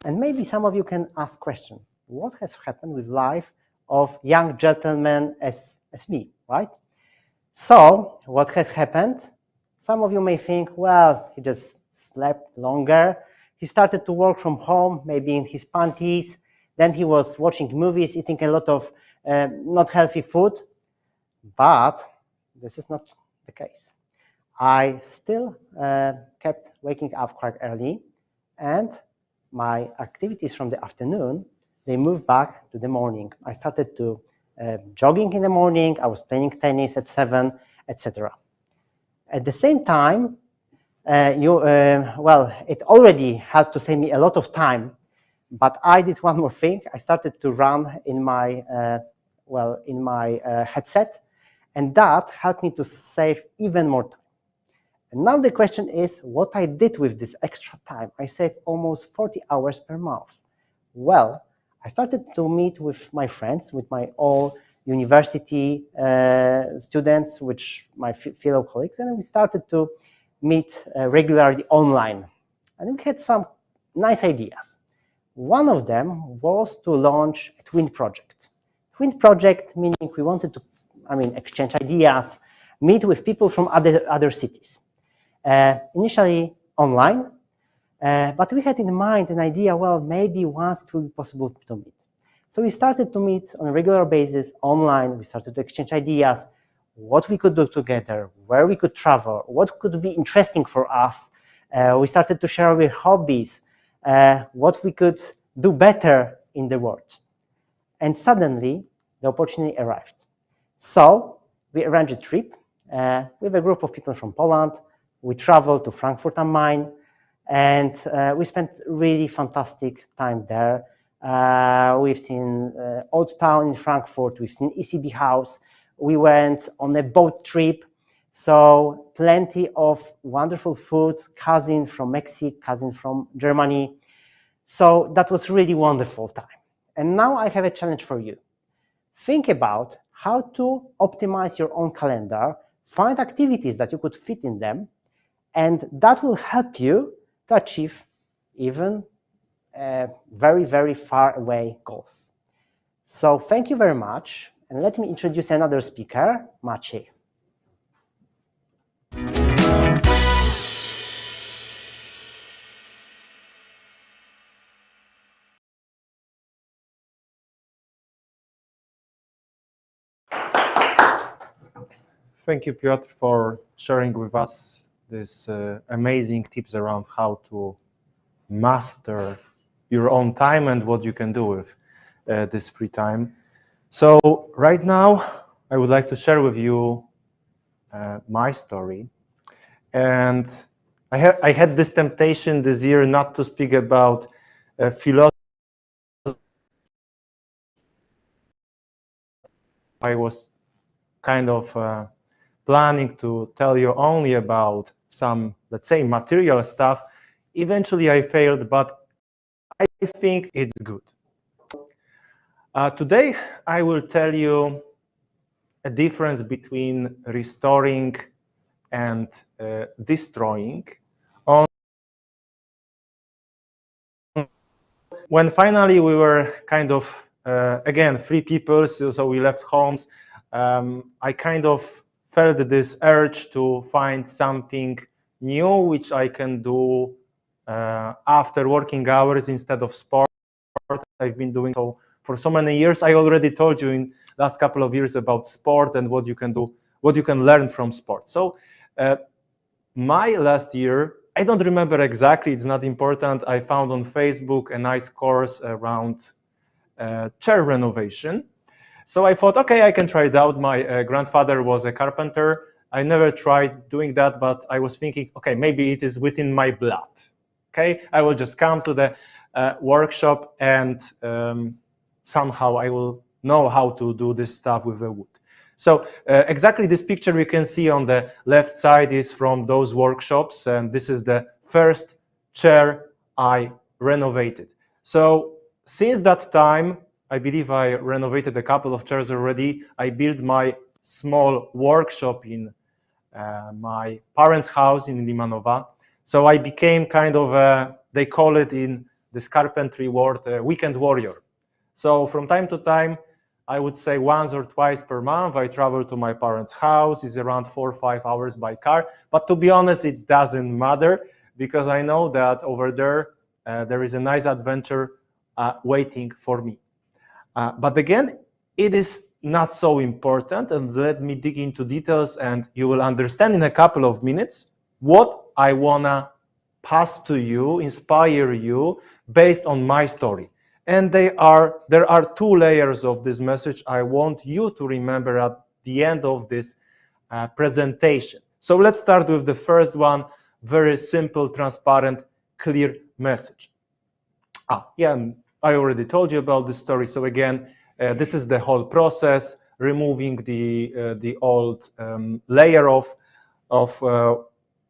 And maybe some of you can ask questions. What has happened with life of young gentlemen as me, right? So what has happened? Some of you may think, well, he just slept longer. He started to work from home, maybe in his panties. Then he was watching movies, eating a lot of not healthy food. But this is not the case. I still kept waking up quite early, and my activities from the afternoon, they moved back to the morning. I started to jogging in the morning, I was playing tennis at 7, etc. At the same time, it already had to save me a lot of time, but I did one more thing. I started to run in my, headset, and that helped me to save even more time. And now the question is what I did with this extra time. I saved almost 40 hours per month. Well, I started to meet with my friends, with my all university students, which my fellow colleagues, and we started to meet regularly online. And we had some nice ideas. One of them was to launch a twin project. Twin project meaning we wanted to, exchange ideas, meet with people from other cities. Initially online, but we had in mind an idea, well, maybe once it will be possible to meet. So we started to meet on a regular basis online. We started to exchange ideas, what we could do together, where we could travel, what could be interesting for us. We started to share our hobbies, what we could do better in the world. And suddenly, the opportunity arrived. So we arranged a trip with a group of people from Poland. We traveled to Frankfurt am Main, and we spent really fantastic time there. We've seen Old Town in Frankfurt, we've seen ECB House, we went on a boat trip, so plenty of wonderful food, cousin from Mexico, cousin from Germany. So that was really wonderful time. And now I have a challenge for you. Think about how to optimize your own calendar, find activities that you could fit in them, and that will help you to achieve even very, very far away goals. So thank you very much. And let me introduce another speaker, Maciej. Thank you, Piotr, for sharing with us these amazing tips around how to master your own time and what you can do with this free time. So right now, I would like to share with you my story. And I had this temptation this year not to speak about philosophy. I was kind of planning to tell you only about some, let's say, material stuff. Eventually I failed, but I think it's good. Today I will tell you a difference between restoring and destroying. When finally we were kind of, again, free people, so we left homes, I kind of felt this urge to find something new which I can do after working hours instead of sport. I've been doing so for so many years. I already told you in last couple of years about sport and what you can do, what you can learn from sport. So my last year, I don't remember exactly, it's not important. I found on Facebook a nice course around chair renovation. So I thought, okay, I can try it out. My grandfather was a carpenter. I never tried doing that, but I was thinking, okay, maybe it is within my blood. Okay, I will just come to the workshop and somehow I will know how to do this stuff with the wood. So exactly this picture you can see on the left side is from those workshops, and this is the first chair I renovated. So since that time, I believe I renovated a couple of chairs already. I built my small workshop in my parents' house in Limanova. So I became kind of a, they call it in this carpentry world, a weekend warrior. So from time to time, I would say once or twice per month, I travel to my parents' house. It's around 4 or 5 hours by car. But to be honest, it doesn't matter because I know that over there, there is a nice adventure waiting for me. But again, it is not so important. And let me dig into details and you will understand in a couple of minutes what I wanna pass to you, inspire you based on my story. And there are two layers of this message I want you to remember at the end of this presentation. So let's start with the first one, very simple, transparent, clear message. Yeah, I already told you about this story. So again, this is the whole process, removing the old layer of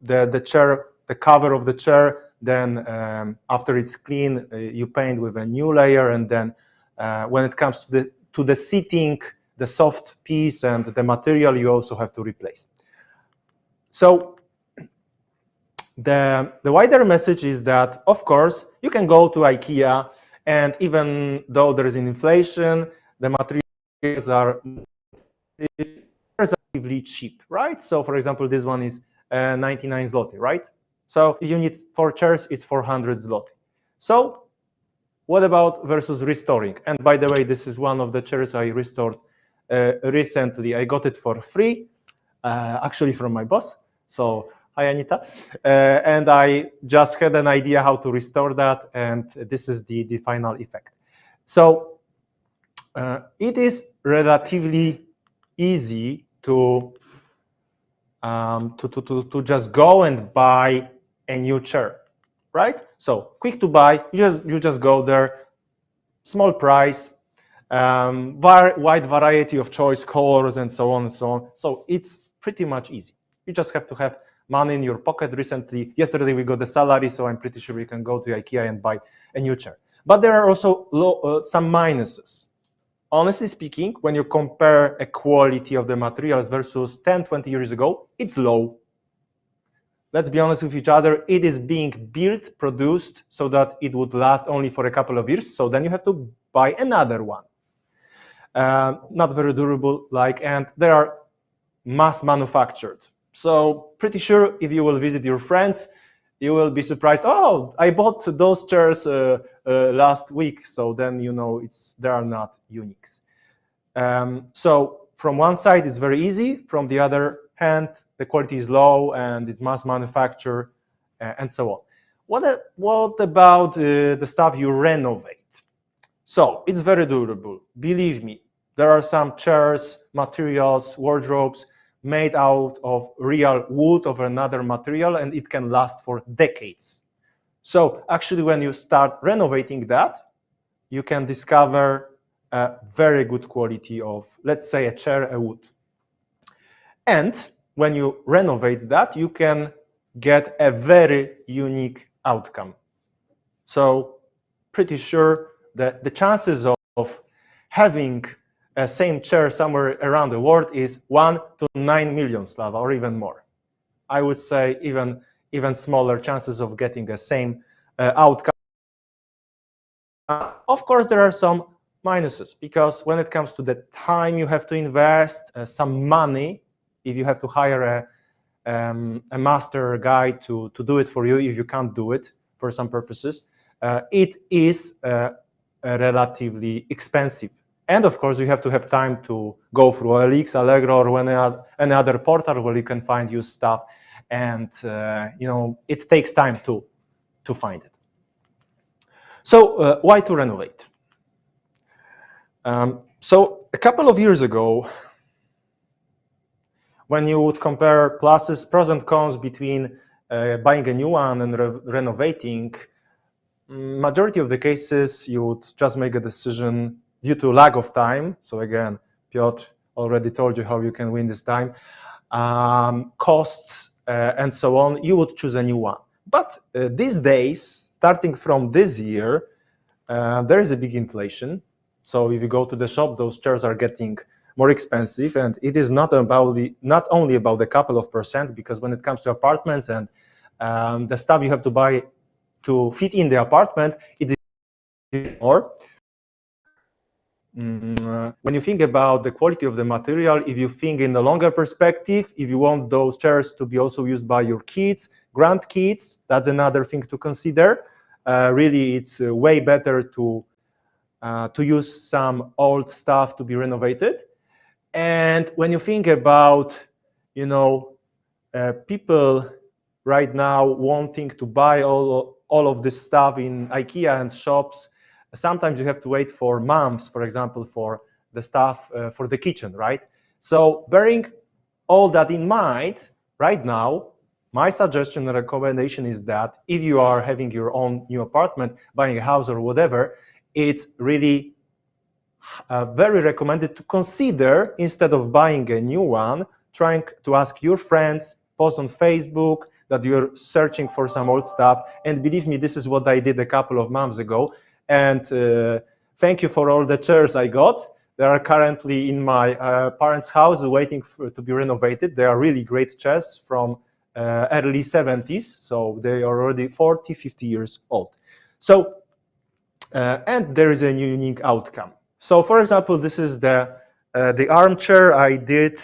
the chair, the cover of the chair. Then after it's clean, you paint with a new layer, and then when it comes to the seating, the soft piece and the material, you also have to replace. So the wider message is that, of course, you can go to IKEA, and even though there is an inflation, the materials are relatively cheap, right? So, for example, this one is 99 zloty, right? So if you need 4 chairs, it's 400 zloty. So what about versus restoring? And by the way, this is one of the chairs I restored recently. I got it for free, actually from my boss. So hi, Anita. And I just had an idea how to restore that, and this is the final effect. So it is relatively easy to just go and buy a new chair, right? So quick to buy. You just go there, small price, wide variety of choice colors, and so on and so on. So it's pretty much easy. You just have to have money in your pocket. Yesterday we got the salary, so I'm pretty sure you can go to IKEA and buy a new chair. But there are also some minuses. Honestly speaking, when you compare a quality of the materials versus 10, 20 years ago, it's low. Let's be honest with each other. It is being built, produced, so that it would last only for a couple of years. So then you have to buy another one. Not very durable, and they are mass manufactured. So pretty sure if you will visit your friends, you will be surprised. Oh, I bought those chairs last week. So then you know they are not uniques. So from one side, it's very easy. From the other hand, the quality is low and it's mass manufactured and so on. What about the stuff you renovate? So it's very durable. Believe me, there are some chairs, materials, wardrobes made out of real wood of another material, and it can last for decades. So actually, when you start renovating that, you can discover a very good quality of, let's say, a chair, a wood. And when you renovate that, you can get a very unique outcome. So pretty sure that the chances of having a same chair somewhere around the world is 1 to 9 million, Slava, or even more. I would say even smaller chances of getting the same outcome. Of course, there are some minuses, because when it comes to the time you have to invest, some money, if you have to hire a master guy to do it for you, if you can't do it for some purposes, it is relatively expensive. And of course, you have to have time to go through OLX, Allegro, or any other portal where you can find used stuff. And it takes time to find it. So why to renovate? So a couple of years ago, when you would compare pros and cons between buying a new one and renovating, majority of the cases you would just make a decision due to lack of time. So again, Piotr already told you how you can win this time. Costs and so on, you would choose a new one. But these days, starting from this year, there is a big inflation. So if you go to the shop, those chairs are getting more expensive, and it is not only about the couple of percent, because when it comes to apartments and the stuff you have to buy to fit in the apartment, it's more. When you think about the quality of the material, if you think in the longer perspective, if you want those chairs to be also used by your kids, grandkids, that's another thing to consider. Really, it's way better to use some old stuff to be renovated. And when you think about, people right now wanting to buy all of this stuff in IKEA and shops, sometimes you have to wait for months, for example, for the stuff for the kitchen, right? So bearing all that in mind, right now, my suggestion and recommendation is that if you are having your own new apartment, buying a house or whatever, it's really very recommended to consider, instead of buying a new one, trying to ask your friends, post on Facebook, that you're searching for some old stuff. And believe me, this is what I did a couple of months ago. And thank you for all the chairs I got. They are currently in my parents' house waiting to be renovated. They are really great chairs from early 70s. So they are already 40, 50 years old. So, and there is a unique outcome. So for example, this is the armchair I did.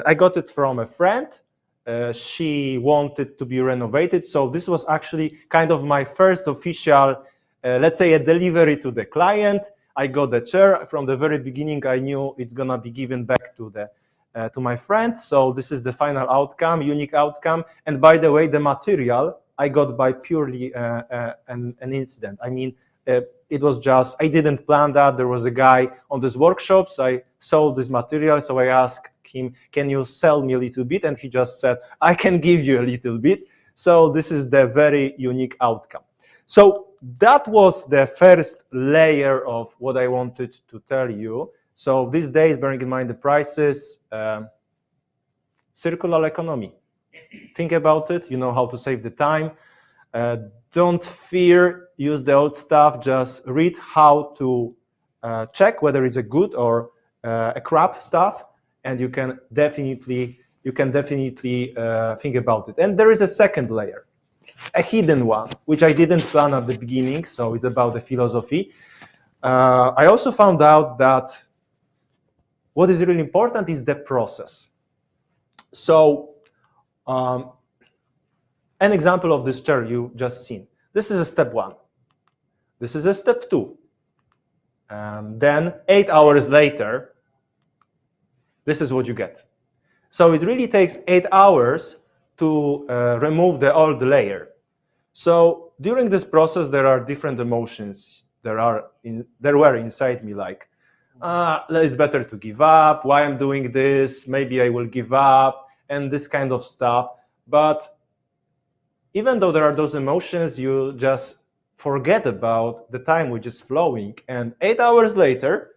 I got it from a friend. She wanted to be renovated. So this was actually kind of my first official, let's say, a delivery to the client. I got the chair. From the very beginning, I knew it's gonna be given back to my friend. So this is the final outcome, unique outcome. And by the way, the material I got by purely an incident. I mean, it was just, I didn't plan that. There was a guy on these workshops. I sold this material. So I asked him, can you sell me a little bit? And he just said, I can give you a little bit. So this is the very unique outcome. So that was the first layer of what I wanted to tell you. So these days, bearing in mind the prices, circular economy. Think about it. You know how to save the time. Don't fear, use the old stuff. Just read how to check whether it's a good or a crap stuff, and you can definitely think about it. And there is a second layer, a hidden one, which I didn't plan at the beginning. So it's about the philosophy. I also found out that what is really important is the process. So an example of this chair you just seen. This is a step 1. This is a step 2. Then 8 hours later, this is what you get. So it really takes 8 hours to remove the old layer. So during this process, there are different emotions. There were inside me, like, it's better to give up. Why I'm doing this? Maybe I will give up, and this kind of stuff. But even though there are those emotions, you just forget about the time which is flowing. And 8 hours later,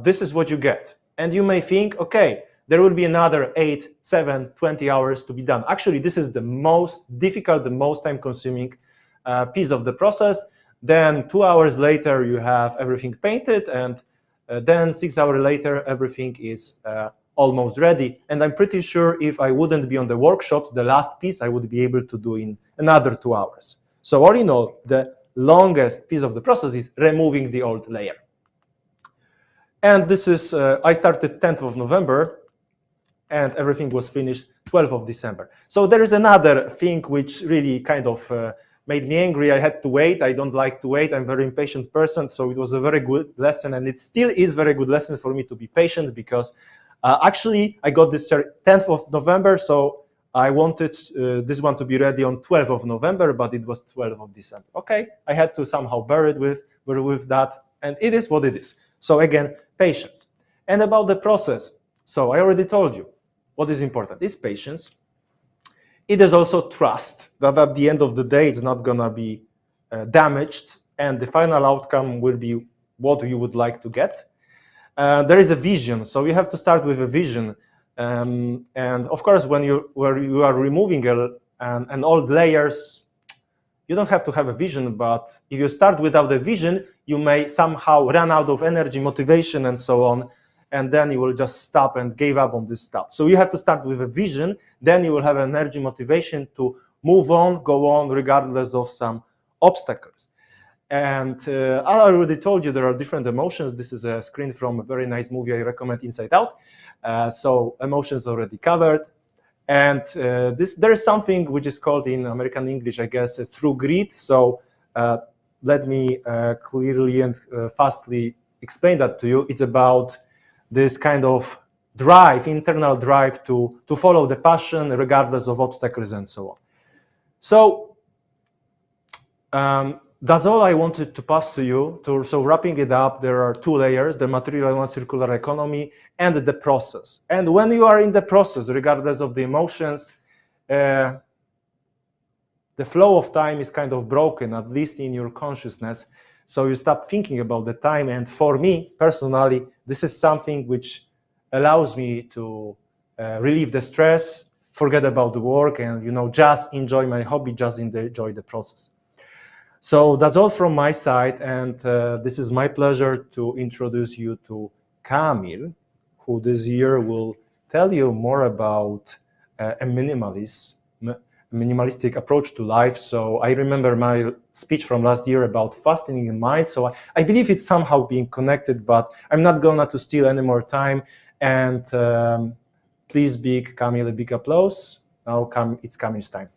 this is what you get. And you may think, okay, there will be another 8, 7, 20 hours to be done. Actually, this is the most difficult, the most time-consuming piece of the process. Then 2 hours later, you have everything painted, and then 6 hours later, everything is almost ready. And I'm pretty sure if I wouldn't be on the workshops, the last piece I would be able to do in another 2 hours. So all in all, the longest piece of the process is removing the old layer. And this is, I started 10th of November, and everything was finished 12th of December. So there is another thing which really kind of made me angry. I had to wait. I don't like to wait. I'm a very impatient person. So it was a very good lesson, and it still is a very good lesson for me to be patient, because actually, I got this chair 10th of November, so I wanted this one to be ready on 12th of November, but it was 12th of December. Okay, I had to somehow bear with that, and it is what it is. So again, patience. And about the process, so I already told you, what is important is patience. It is also trust that at the end of the day, it's not gonna be damaged, and the final outcome will be what you would like to get. There is a vision, so you have to start with a vision, and of course, when you are removing an old layers, you don't have to have a vision. But if you start without a vision, you may somehow run out of energy, motivation, and so on, and then you will just stop and give up on this stuff. So you have to start with a vision. Then you will have energy, motivation to move on, go on, regardless of some obstacles. And I already told you there are different emotions. This is a screen from a very nice movie I recommend, Inside Out. So emotions already covered. And there is something which is called in American English, I guess, a true grit. So let me clearly and fastly explain that to you. It's about this kind of drive, internal drive to follow the passion regardless of obstacles and so on. So that's all I wanted to pass to you. So wrapping it up, there are 2 layers, the material one, circular economy, and the process. And when you are in the process, regardless of the emotions, the flow of time is kind of broken, at least in your consciousness. So you stop thinking about the time. And for me, personally, this is something which allows me to relieve the stress, forget about the work and, you know, just enjoy my hobby, just enjoy the process. So that's all from my side, and this is my pleasure to introduce you to Kamil, who this year will tell you more about a minimalistic approach to life. So I remember my speech from last year about fasting in mind. So I believe it's somehow being connected, but I'm not gonna to steal any more time. And please, Kamil, a big applause. Now it's Kamil's time.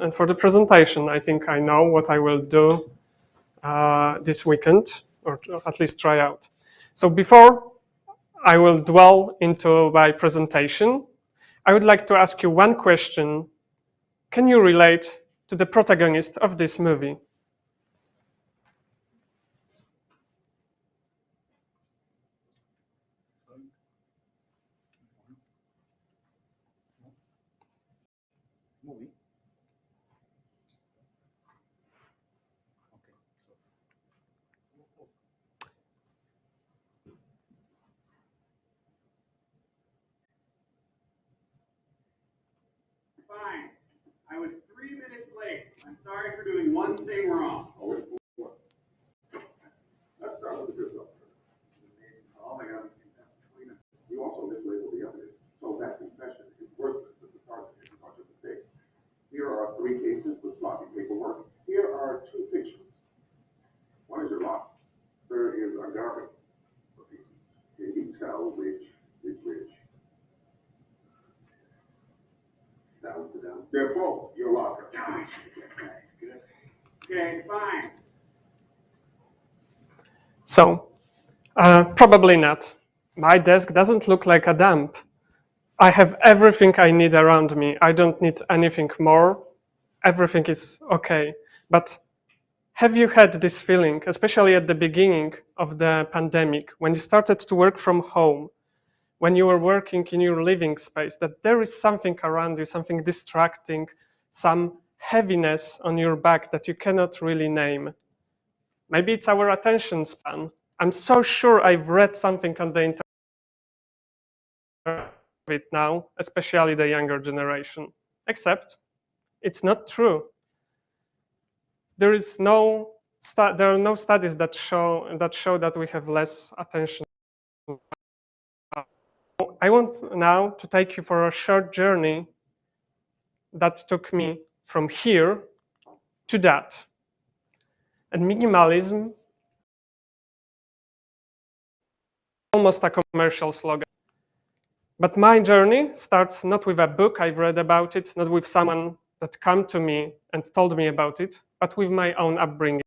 And for the presentation, I think I know what I will do this weekend, or at least try out. So before I will dwell into my presentation, I would like to ask you one question. Can you relate to the protagonist of this movie? Fine. I was 3 minutes late. I'm sorry for doing one thing wrong. Let's start with the good stuff. Oh my God. You also mislabeled the evidence, so that confession is worthless at the start if you caught your mistake. Here are 3 cases with sloppy paperwork. Here are 2 pictures. One is your lock. Third is a garbage. Can you tell which is which? That was the down. They're both your locker. Gosh, that's good. Okay, fine. So, probably not. My desk doesn't look like a dump. I have everything I need around me. I don't need anything more. Everything is okay. But have you had this feeling, especially at the beginning of the pandemic, when you started to work from home, when you were working in your living space, that there is something around you, something distracting, some heaviness on your back that you cannot really name? Maybe it's our attention span. I'm so sure I've read something on the internet now, especially the younger generation, except it's not true. There are no studies that show that we have less attention. I want now to take you for a short journey that took me from here to that. And minimalism, almost a commercial slogan. But my journey starts not with a book I've read about it, not with someone that came to me and told me about it, but with my own upbringing.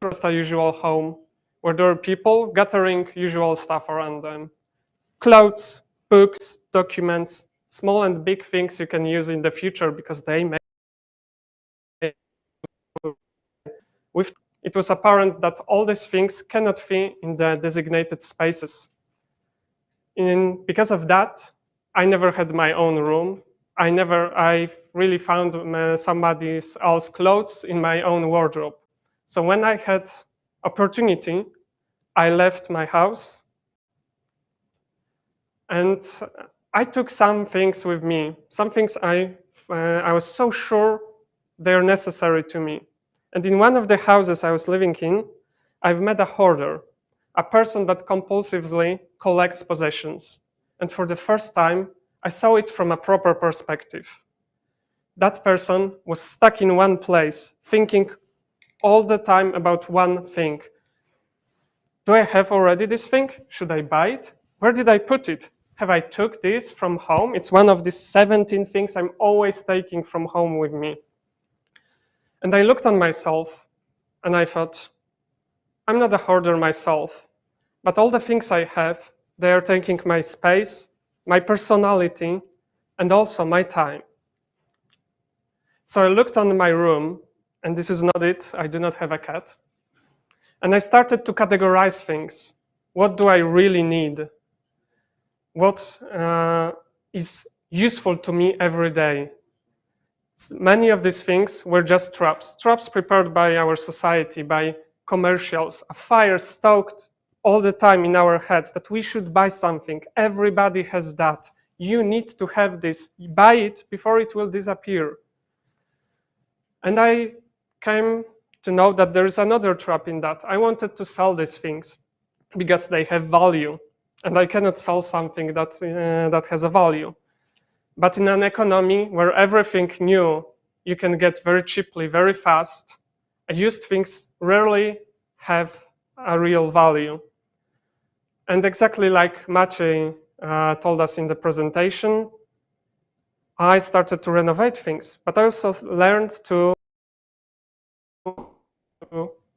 Just a usual home where there are people gathering usual stuff around them. Clothes, books, documents, small and big things you can use in the future because they may. It was apparent that all these things cannot fit in the designated spaces. Because of that, I never had my own room. I really found somebody else's clothes in my own wardrobe. So when I had opportunity, I left my house and I took some things with me. Some things I was so sure they're necessary to me. And in one of the houses I was living in, I've met a hoarder, a person that compulsively collects possessions. And for the first time, I saw it from a proper perspective. That person was stuck in one place, thinking all the time about one thing. Do I have already this thing? Should I buy it? Where did I put it? Have I took this from home? It's one of the 17 things I'm always taking from home with me. And I looked on myself and I thought, I'm not a hoarder myself, but all the things I have, they are taking my space, my personality, and also my time. So I looked on my room, and this is not it, I do not have a cat. And I started to categorize things. What do I really need? What is useful to me every day? Many of these things were just traps prepared by our society, by commercials, a fire stoked all the time in our heads that we should buy something. Everybody has that. You need to have this. Buy it before it will disappear. And I came to know that there is another trap in that. I wanted to sell these things because they have value, and I cannot sell something that has a value. But in an economy where everything new you can get very cheaply, very fast, used things rarely have a real value. And exactly like Maciej told us in the presentation, I started to renovate things, but I also learned to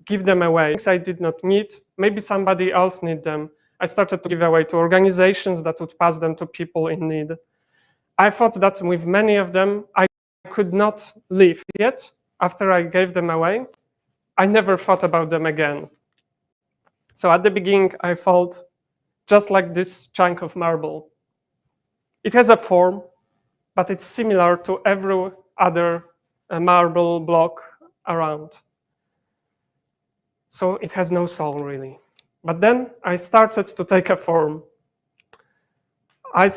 give them away. Things I did not need, maybe somebody else need them. I started to give away to organizations that would pass them to people in need. I thought that with many of them, I could not live. Yet, after I gave them away, I never thought about them again. So at the beginning, I felt just like this chunk of marble. It has a form, but it's similar to every other marble block around. So it has no soul, really. But then I started to take a form. I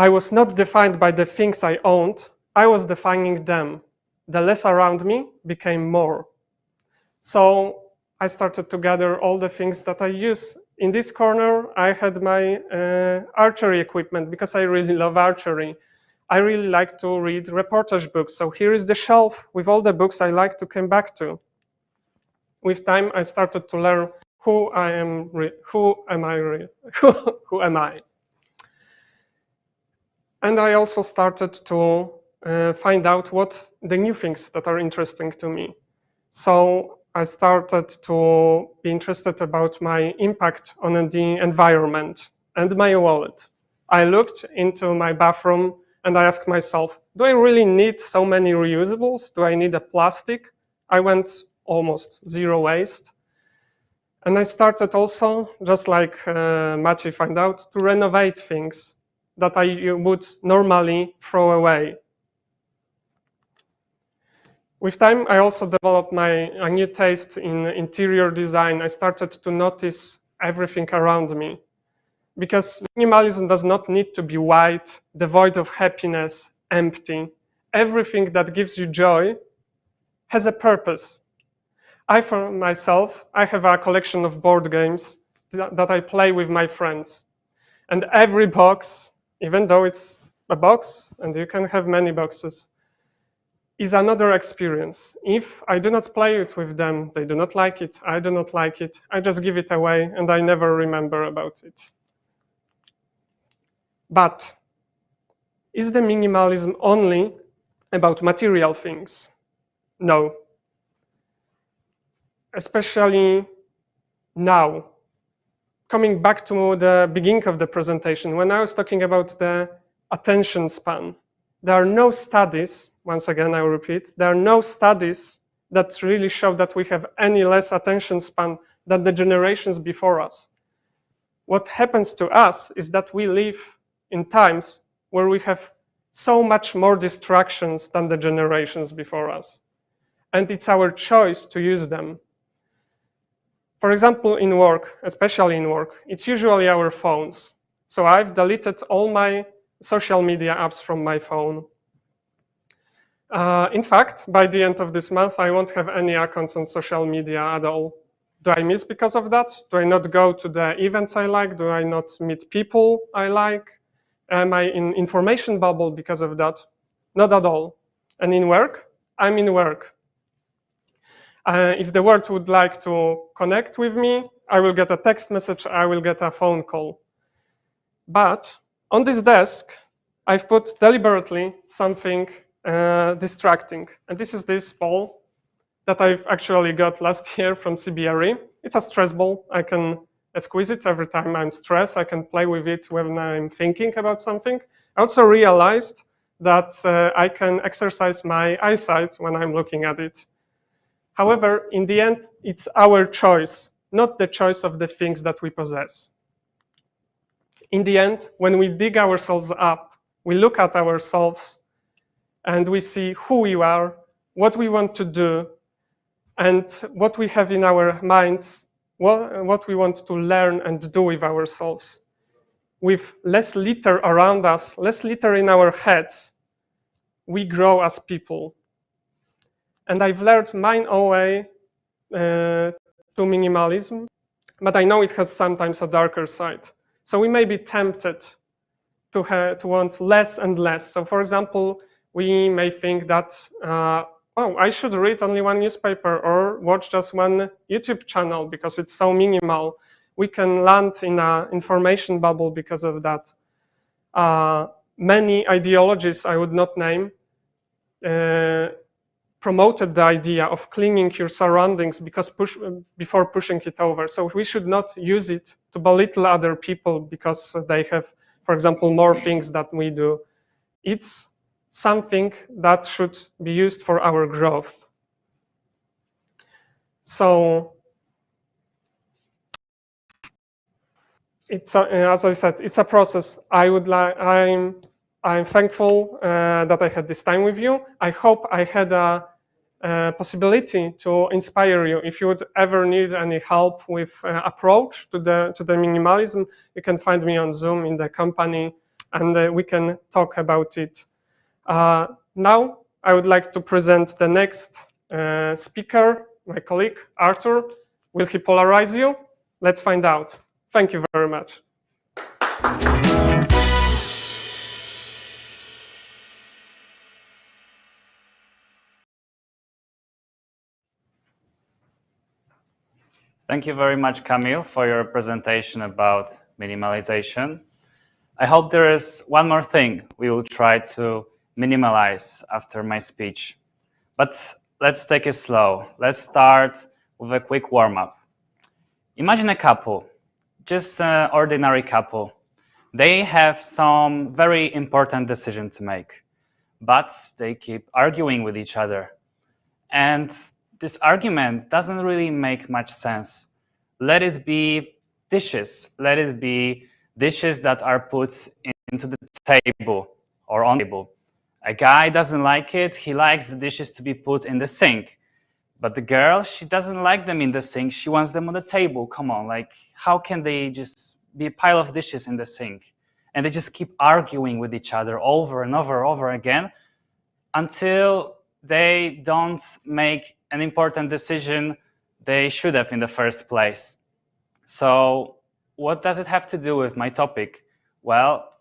was not defined by the things I owned, I was defining them. The less around me became more. So I started to gather all the things that I use. In this corner, I had my archery equipment because I really love archery. I really like to read reportage books. So here is the shelf with all the books I like to come back to. With time, I started to learn who am I? And I also started to find out what the new things that are interesting to me. So I started to be interested about my impact on the environment and my wallet. I looked into my bathroom and I asked myself, do I really need so many reusables? Do I need a plastic? I went almost zero waste. And I started also, just like Maciej found out, to renovate things that I would normally throw away. With time, I also developed a new taste in interior design. I started to notice everything around me. Because minimalism does not need to be white, devoid of happiness, empty. Everything that gives you joy has a purpose. For myself, I have a collection of board games that I play with my friends. And every box, even though it's a box, and you can have many boxes, is another experience. If I do not play it with them, they do not like it, I do not like it, I just give it away and I never remember about it. But is the minimalism only about material things? No. Especially now. Coming back to the beginning of the presentation, when I was talking about the attention span, there are no studies, once again I will repeat, there are no studies that really show that we have any less attention span than the generations before us. What happens to us is that we live in times where we have so much more distractions than the generations before us. And it's our choice to use them. For example, in work, especially in work, it's usually our phones. So I've deleted all my social media apps from my phone. In fact, by the end of this month, I won't have any accounts on social media at all. Do I miss because of that? Do I not go to the events I like? Do I not meet people I like? Am I in information bubble because of that? Not at all. And in work, I'm in work. If the world would like to connect with me, I will get a text message, I will get a phone call. But on this desk, I've put deliberately something distracting. And this is this ball that I've actually got last year from CBRE. It's a stress ball. I can squeeze it every time I'm stressed. I can play with it when I'm thinking about something. I also realized that I can exercise my eyesight when I'm looking at it. However, in the end, it's our choice, not the choice of the things that we possess. In the end, when we dig ourselves up, we look at ourselves, and we see who we are, what we want to do, and what we have in our minds, what we want to learn and do with ourselves. With less litter around us, less litter in our heads, we grow as people. And I've learned my own way to minimalism, but I know it has sometimes a darker side. So we may be tempted to want less and less. So for example, we may think that, oh, I should read only one newspaper or watch just one YouTube channel because it's so minimal. We can land in an information bubble because of that. Many ideologies I would not name promoted the idea of cleaning your surroundings before pushing it over. So we should not use it to belittle other people because they have, for example, more things that we do. It's something that should be used for our growth. So it's as I said, it's a process. I'm thankful that I had this time with you. I hope I had a possibility to inspire you. If you would ever need any help with approach to the minimalism, you can find me on Zoom in the company, and we can talk about it. Now, I would like to present the next speaker, my colleague, Arthur. Will he polarize you? Let's find out. Thank you very much. Thank you very much, Kamil, for your presentation about minimalization. I hope there is one more thing we will try to minimalize after my speech. But let's take it slow. Let's start with a quick warm-up. Imagine a couple, just an ordinary couple. They have some very important decision to make, but they keep arguing with each other. And this argument doesn't really make much sense. Let it be dishes. Let it be dishes that are put into the table or on the table. A guy doesn't like it. He likes the dishes to be put in the sink. But the girl, she doesn't like them in the sink. She wants them on the table. Come on, like, how can they just be a pile of dishes in the sink? And they just keep arguing with each other over and over again until they don't make an important decision they should have in the first place. So what does it have to do with my topic? Well,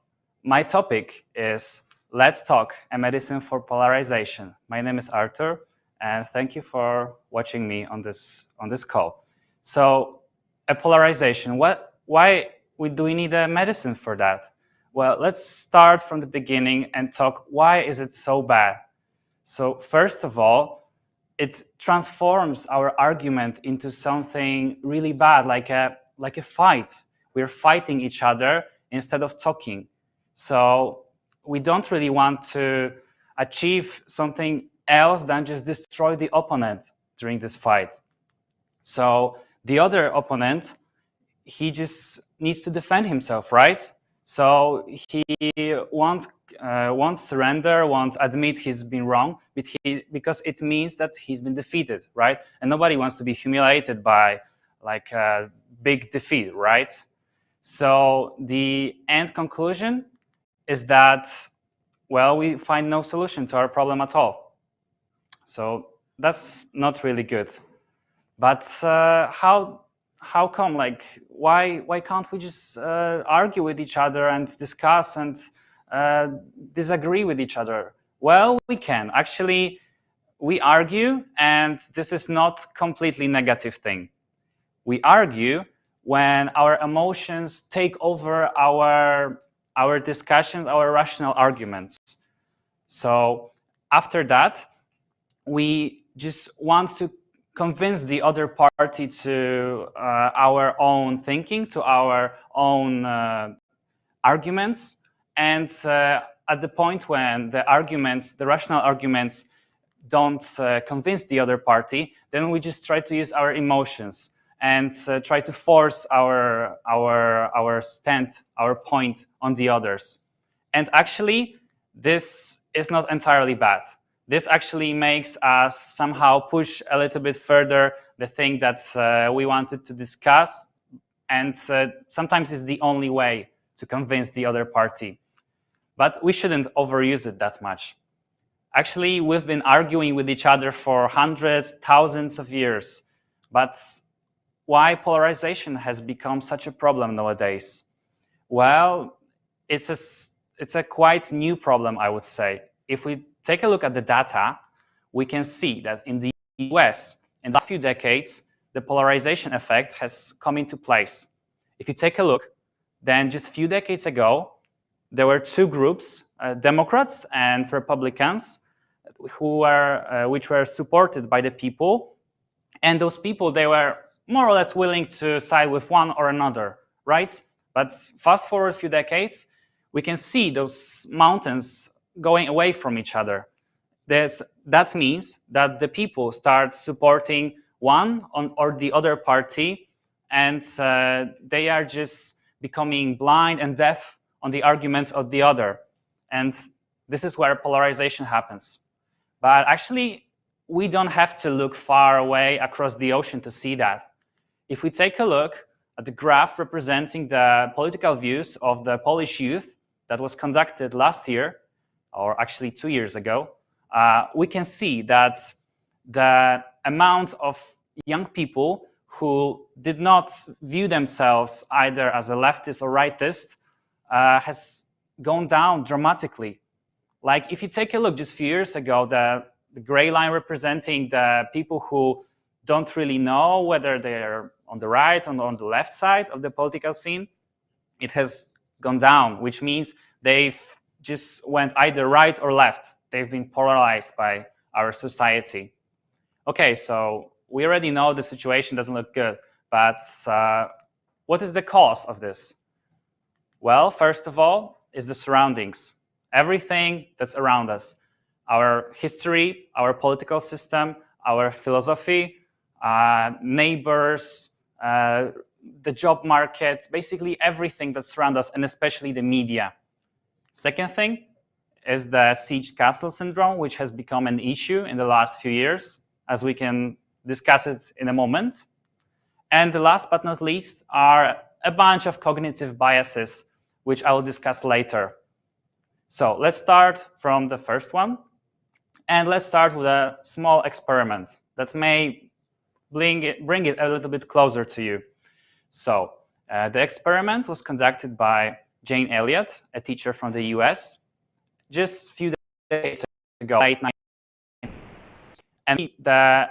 my topic is Let's Talk, a medicine for polarization. My name is Arthur, and thank you for watching me on this call. So a polarization, why do we need a medicine for that? Well, let's start from the beginning and talk why is it so bad? So first of all, it transforms our argument into something really bad, like a fight. We're fighting each other instead of talking. So we don't really want to achieve something else than just destroy the opponent during this fight. So the other opponent, he just needs to defend himself, right? So he won't surrender, won't admit he's been wrong, because it means that he's been defeated, right? And nobody wants to be humiliated by like a big defeat, right? So the end conclusion is that, well, we find no solution to our problem at all. So that's not really good. But how come? Like, why can't we just argue with each other and discuss and disagree with each other? Well, we can. Actually, we argue, and this is not completely negative thing. We argue when our emotions take over our discussions, our rational arguments. So after that, we just want to convince the other party to our own thinking, to our own arguments. And at the point when the rational arguments don't convince the other party, then we just try to use our emotions and try to force our point on the others. And actually, this is not entirely bad. This actually makes us somehow push a little bit further the thing that we wanted to discuss, and sometimes it's the only way to convince the other party. But we shouldn't overuse it that much. Actually, we've been arguing with each other for hundreds, thousands of years. But why polarization has become such a problem nowadays? Well, it's a quite new problem, I would say. If we take a look at the data, we can see that in the US, in the last few decades, the polarization effect has come into place. If you take a look, then just a few decades ago, there were two groups, Democrats and Republicans, which were supported by the people. And those people, they were more or less willing to side with one or another, right? But fast forward a few decades, we can see those mountains going away from each other. That means that the people start supporting one or the other party, and they are just becoming blind and deaf on the arguments of the other. And this is where polarization happens. But actually, we don't have to look far away across the ocean to see that. If we take a look at the graph representing the political views of the Polish youth that was conducted last year, or actually 2 years ago, we can see that the amount of young people who did not view themselves either as a leftist or rightist has gone down dramatically. Like if you take a look just a few years ago, the gray line representing the people who don't really know whether they're on the right or on the left side of the political scene, it has gone down, which means they've just went either right or left. They've been polarized by our society. Okay, so we already know the situation doesn't look good, but what is the cause of this? Well, first of all, is the surroundings. Everything that's around us, our history, our political system, our philosophy, neighbors, the job market, basically everything that surrounds us, and especially the media. Second thing is the siege castle syndrome, which has become an issue in the last few years, as we can discuss it in a moment. And the last but not least are a bunch of cognitive biases, which I will discuss later. So let's start from the first one. And let's start with a small experiment that may bring it a little bit closer to you. So the experiment was conducted by Jane Elliott, a teacher from the US, just a few days ago, late 90s. And the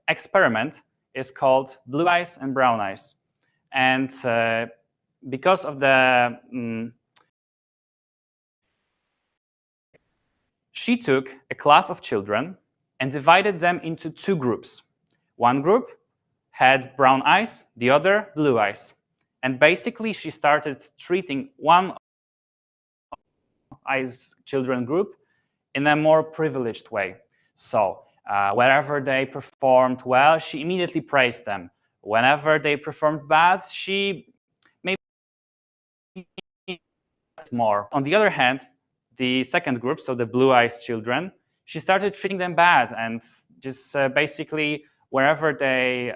experiment is called Blue Eyes and Brown Eyes. And because of the she took a class of children and divided them into two groups. One group had brown eyes, the other blue eyes. And basically, she started treating one eyes children group in a more privileged way. So wherever they performed well, she immediately praised them. Whenever they performed bad, she maybe more. On the other hand, the second group, so the blue eyes children, she started treating them bad, and just basically wherever they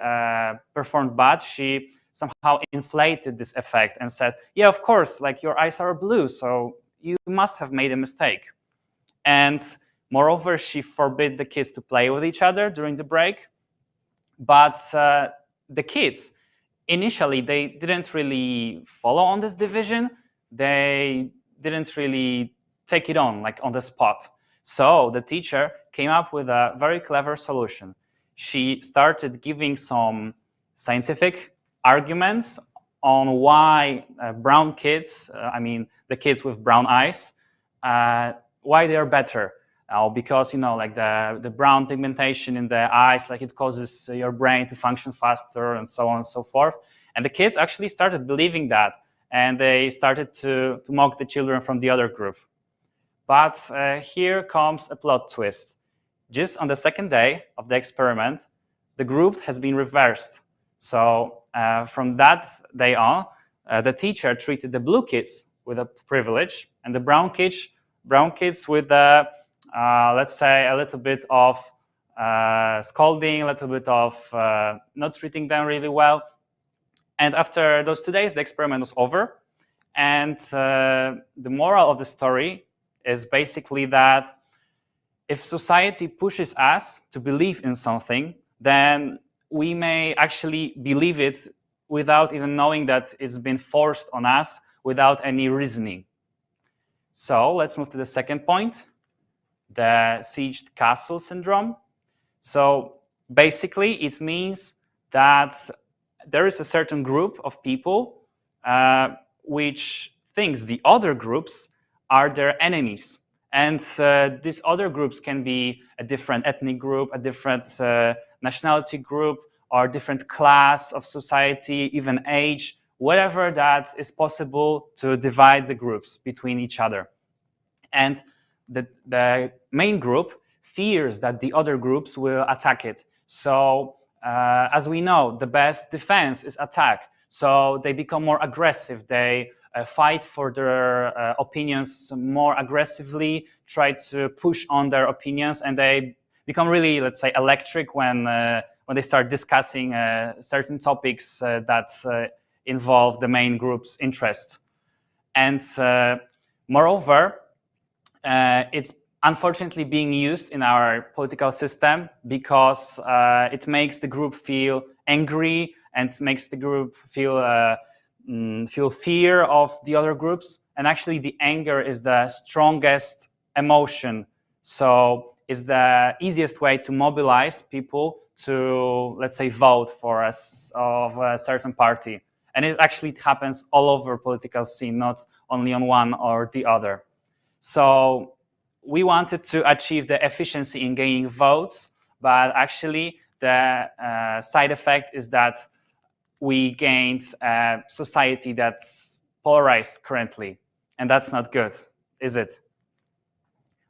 performed bad, she somehow inflated this effect and said, yeah, of course, like your eyes are blue, so you must have made a mistake. And moreover, she forbid the kids to play with each other during the break. But the kids, initially, they didn't really follow on this division. They didn't really take it on, like on the spot. So the teacher came up with a very clever solution. She started giving some scientific arguments on why brown kids, I mean the kids with brown eyes, why they are better. Because like the brown pigmentation in the eyes, like it causes your brain to function faster and so on and so forth. And the kids actually started believing that, and they started to mock the children from the other group. But here comes a plot twist. Just on the second day of the experiment, the group has been reversed. So from that day on, the teacher treated the blue kids with a privilege, and the brown kids brown kids with, let's say, a little bit of scolding, a little bit of not treating them really well. And after those 2 days, the experiment was over. And the moral of the story is basically that if society pushes us to believe in something, then we may actually believe it without even knowing that it's been forced on us without any reasoning. So let's move to the second point, the sieged castle syndrome. So basically, it means that there is a certain group of people which thinks the other groups are their enemies. And these other groups can be a different ethnic group, a different nationality group, or different class of society, even age, whatever that is possible to divide the groups between each other. And the main group fears that the other groups will attack it. So as we know, the best defense is attack. So they become more aggressive. They fight for their opinions more aggressively, try to push on their opinions, and they become really, let's say, electric when they start discussing certain topics that involve the main group's interests. And moreover, it's unfortunately being used in our political system because it makes the group feel angry and makes the group feel fear of the other groups. And actually, the anger is the strongest emotion. So it's the easiest way to mobilize people to, let's say, vote for a certain party. And it actually happens all over political scene, not only on one or the other. So we wanted to achieve the efficiency in gaining votes, but actually the side effect is that we gained a society that's polarized currently, and that's not good, is it?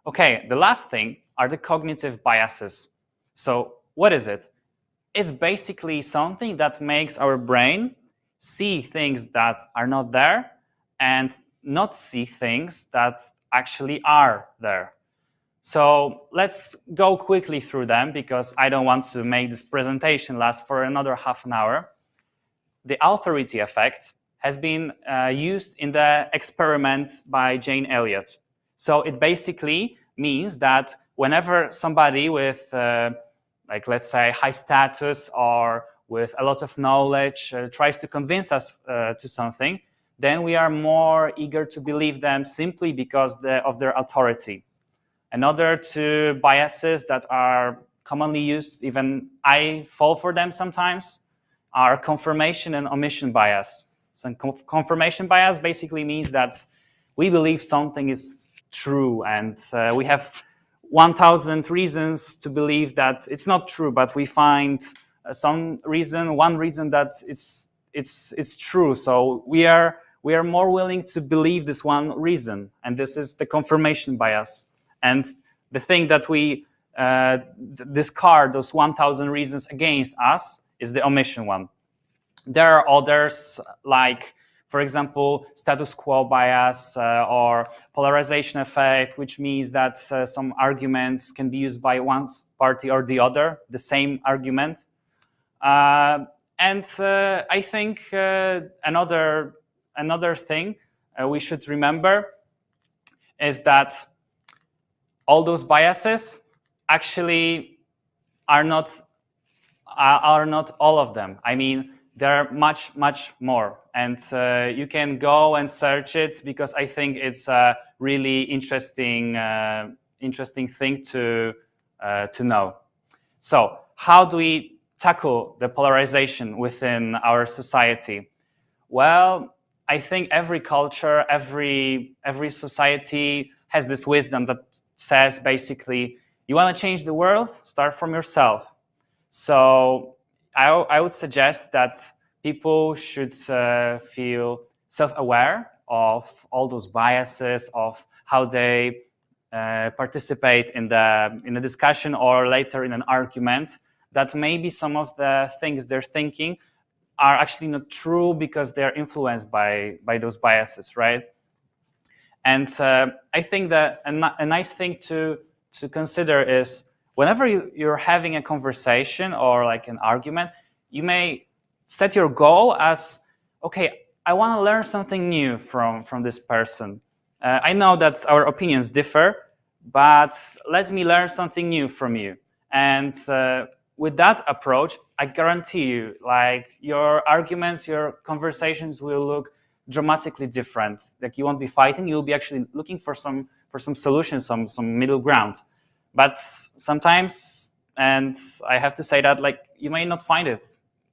Okay, the last thing are the cognitive biases. So what is it? It's basically something that makes our brain see things that are not there and not see things that actually are there. So let's go quickly through them because I don't want to make this presentation last for another half an hour. The authority effect has been used in the experiment by Jane Elliott. So it basically means that whenever somebody with, like, let's say, high status or with a lot of knowledge tries to convince us to something, then we are more eager to believe them simply because of their authority. Another two biases that are commonly used, even I fall for them sometimes, are confirmation and omission bias. So confirmation bias basically means that we believe something is true and we have 1,000 reasons to believe that it's not true, but we find one reason that it's true. So we are more willing to believe this one reason, and this is the confirmation bias. And the thing that we discard those 1,000 reasons against us is the omission one. There are others like, for example, status quo bias or polarization effect, which means that some arguments can be used by one party or the other, the same argument. And I think another thing we should remember is that all those biases actually are not all of them. I mean, there are much more, and you can go and search it because I think it's a really interesting thing to know. So how do we tackle the polarization within our society? Well, I think every culture, every society has this wisdom that says basically, you want to change the world, start from yourself. So I would suggest that people should feel self-aware of all those biases, of how they participate in the discussion or later in an argument, that maybe some of the things they're thinking are actually not true because they're influenced by those biases, right? And I think that a nice thing to consider is whenever you're having a conversation or like an argument, you may set your goal as, okay, I want to learn something new from this person. I know that our opinions differ, but let me learn something new from you. And with that approach, I guarantee you, like, your arguments, your conversations will look dramatically different. Like, you won't be fighting, you'll be actually looking for some solutions, some middle ground. But sometimes, and I have to say that, like, you may not find it,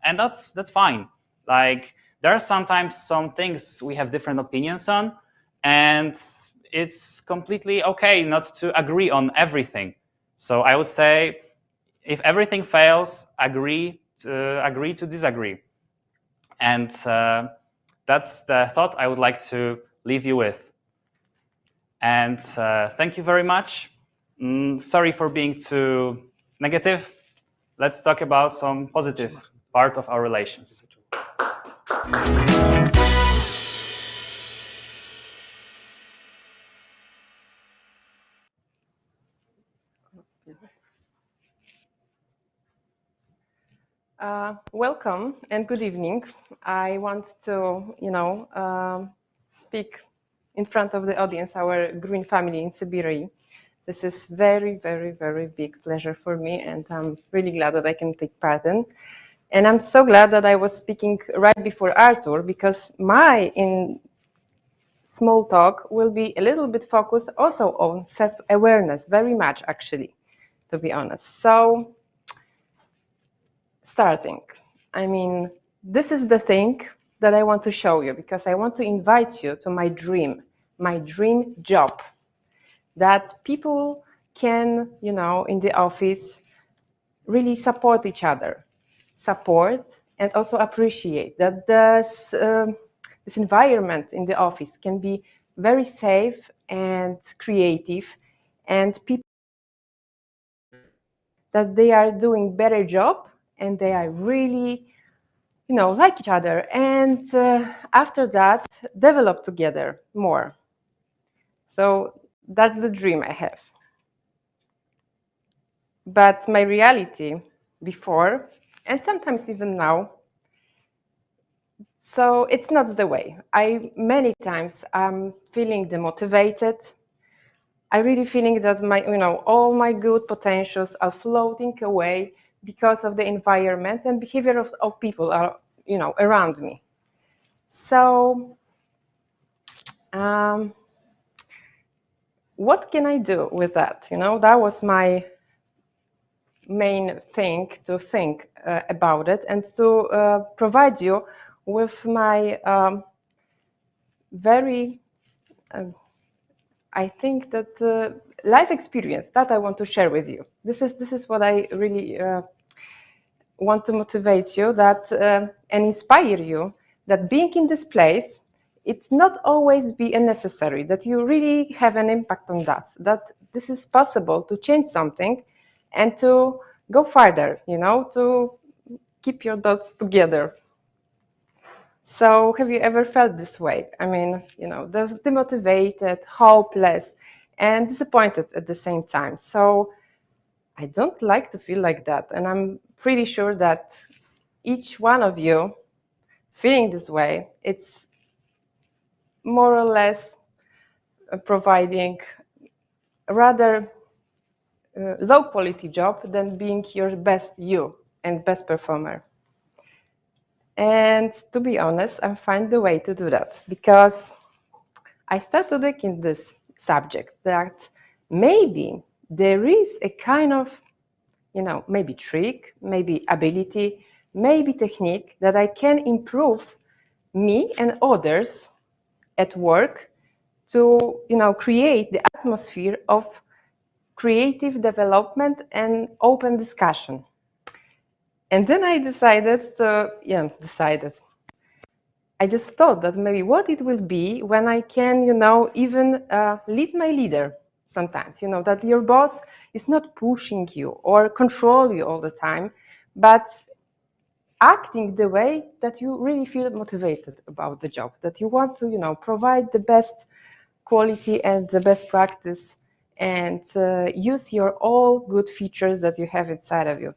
and that's fine. Like, there are sometimes some things we have different opinions on, and it's completely okay not to agree on everything. So I would say, if everything fails, agree to disagree. And that's the thought I would like to leave you with. And thank you very much. Sorry for being too negative. Let's talk about some positive part of our relations. Welcome and good evening. I want to, speak in front of the audience, our green family in CBRE. This is very, very, very big pleasure for me, and I'm really glad that I can take part in. And I'm so glad that I was speaking right before Arthur, because my small talk will be a little bit focused also on self-awareness, very much actually, to be honest. So, starting, I mean, this is the thing that I want to show you, because I want to invite you to my dream job, that people can, in the office, really support each other, and also appreciate that this environment in the office can be very safe and creative, and people that they are doing better job, and they are really, like each other, and after that, develop together more. So that's the dream I have. But my reality before, and sometimes even now, so it's not the way. Many times I'm feeling demotivated. I really feeling that all my good potentials are floating away because of the environment and behavior of people are, around me. So, what can I do with that? That was my main thing to think about it, and to provide you with my very, I think that life experience that I want to share with you. This is what I really want to motivate you, that and inspire you, that being in this place, it's not always be necessary that you really have an impact on that this is possible to change something and to go further, to keep your dots together. So have you ever felt this way? I mean, demotivated, hopeless, and disappointed at the same time. So I don't like to feel like that. And I'm pretty sure that each one of you feeling this way, it's more or less providing a rather low quality job than being your best you and best performer. And to be honest, I find the way to do that, because I started looking at this subject, that maybe there is a kind of, maybe trick, maybe ability, maybe technique that I can improve me and others at work to, create the atmosphere of creative development and open discussion. And then I I just thought that maybe what it will be when I can, even lead my leader sometimes, that your boss is not pushing you or control you all the time, but acting the way that you really feel motivated about the job, that you want to, provide the best quality and the best practice and use your all good features that you have inside of you.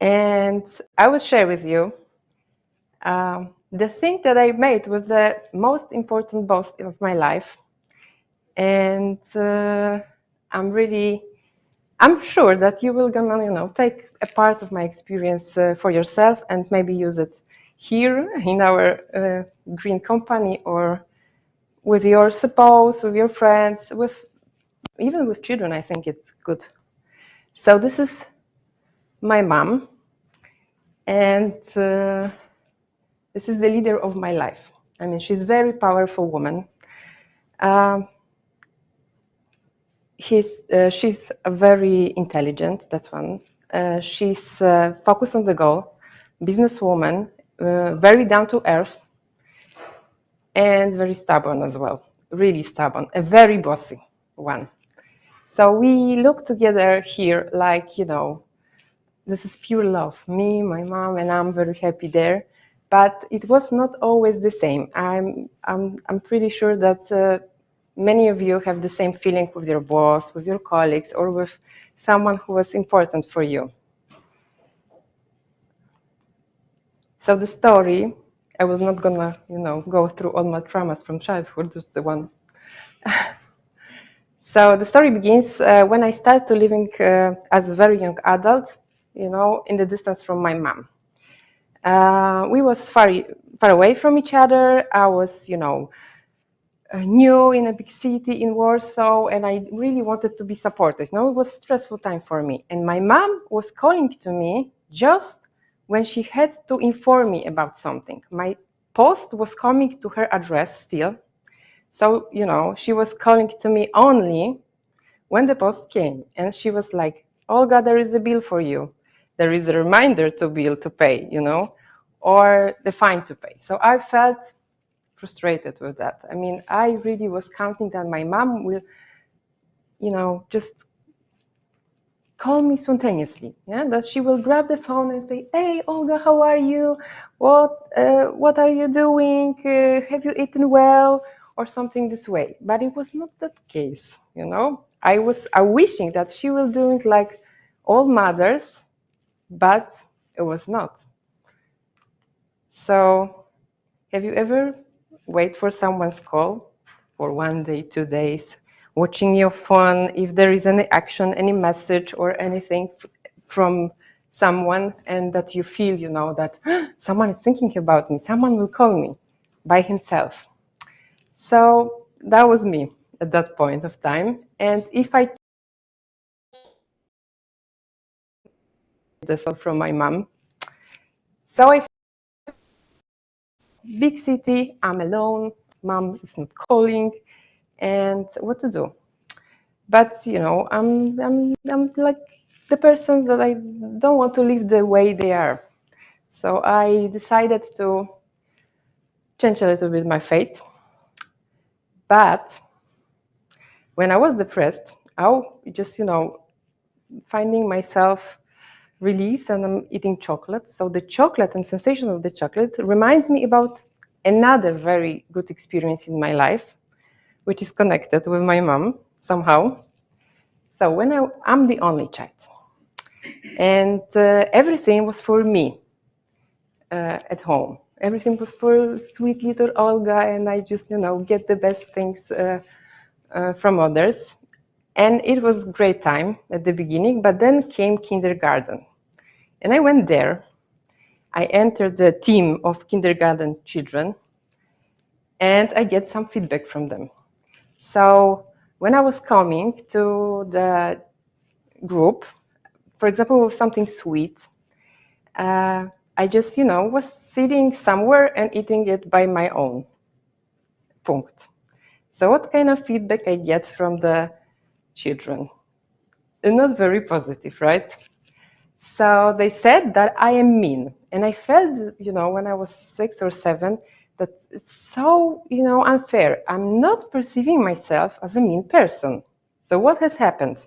And I will share with you the thing that I made with the most important boss of my life. And I'm sure that you will gonna, take a part of my experience for yourself and maybe use it here in our green company or with your spouse, with your friends, even with children. I think it's good. So this is my mom, and this is the leader of my life. I mean, she's a very powerful woman. She's very intelligent, that's one. She's focused on the goal, businesswoman, very down to earth, and very stubborn as well, really stubborn, a very bossy one. So we look together here like, this is pure love, me, my mom, and I'm very happy there. But it was not always the same. I'm pretty sure that many of you have the same feeling with your boss, with your colleagues, or with someone who was important for you. So the story, I was not gonna, go through all my traumas from childhood, just the one. So the story begins when I started living as a very young adult, in the distance from my mom. We was far away from each other. I was, new in a big city in Warsaw, and I really wanted to be supported. It was a stressful time for me. And my mom was calling to me just when she had to inform me about something. My post was coming to her address still. So, she was calling to me only when the post came. And she was like, Olga, there is a bill for you. There is a reminder to pay, or the fine to pay. So I felt frustrated with that. I mean, I really was counting that my mom will, just call me spontaneously. Yeah, that she will grab the phone and say, "Hey, Olga, how are you? What are you doing? Have you eaten well?" Or something this way. But it was not that case. I was wishing that she will do it like all mothers, but it was not. So, have you ever wait for someone's call for 1 day, 2 days, watching your phone if there is any action, any message or anything from someone, and that you feel, that someone is thinking about me, someone will call me by himself. So that was me at that point of time. And if I this from my mom, so I big city, I'm alone, mom is not calling, and what to do? But I'm like the person that I don't want to live the way they are. So I decided to change a little bit my fate. But when I was depressed, I just finding myself release, and I'm eating chocolate. So the chocolate and sensation of the chocolate reminds me about another very good experience in my life, which is connected with my mom somehow. So when I'm the only child, and everything was for me at home. Everything was for sweet little Olga, and I just, get the best things from others. And it was a great time at the beginning, but then came kindergarten. And I went there. I entered the team of kindergarten children, and I get some feedback from them. So when I was coming to the group, for example, with something sweet, I just, was sitting somewhere and eating it by my own. Punkt. So what kind of feedback I get from the children? Not very positive, right? So they said that I am mean. And I felt, when I was 6 or 7, that it's so, unfair. I'm not perceiving myself as a mean person. So what has happened?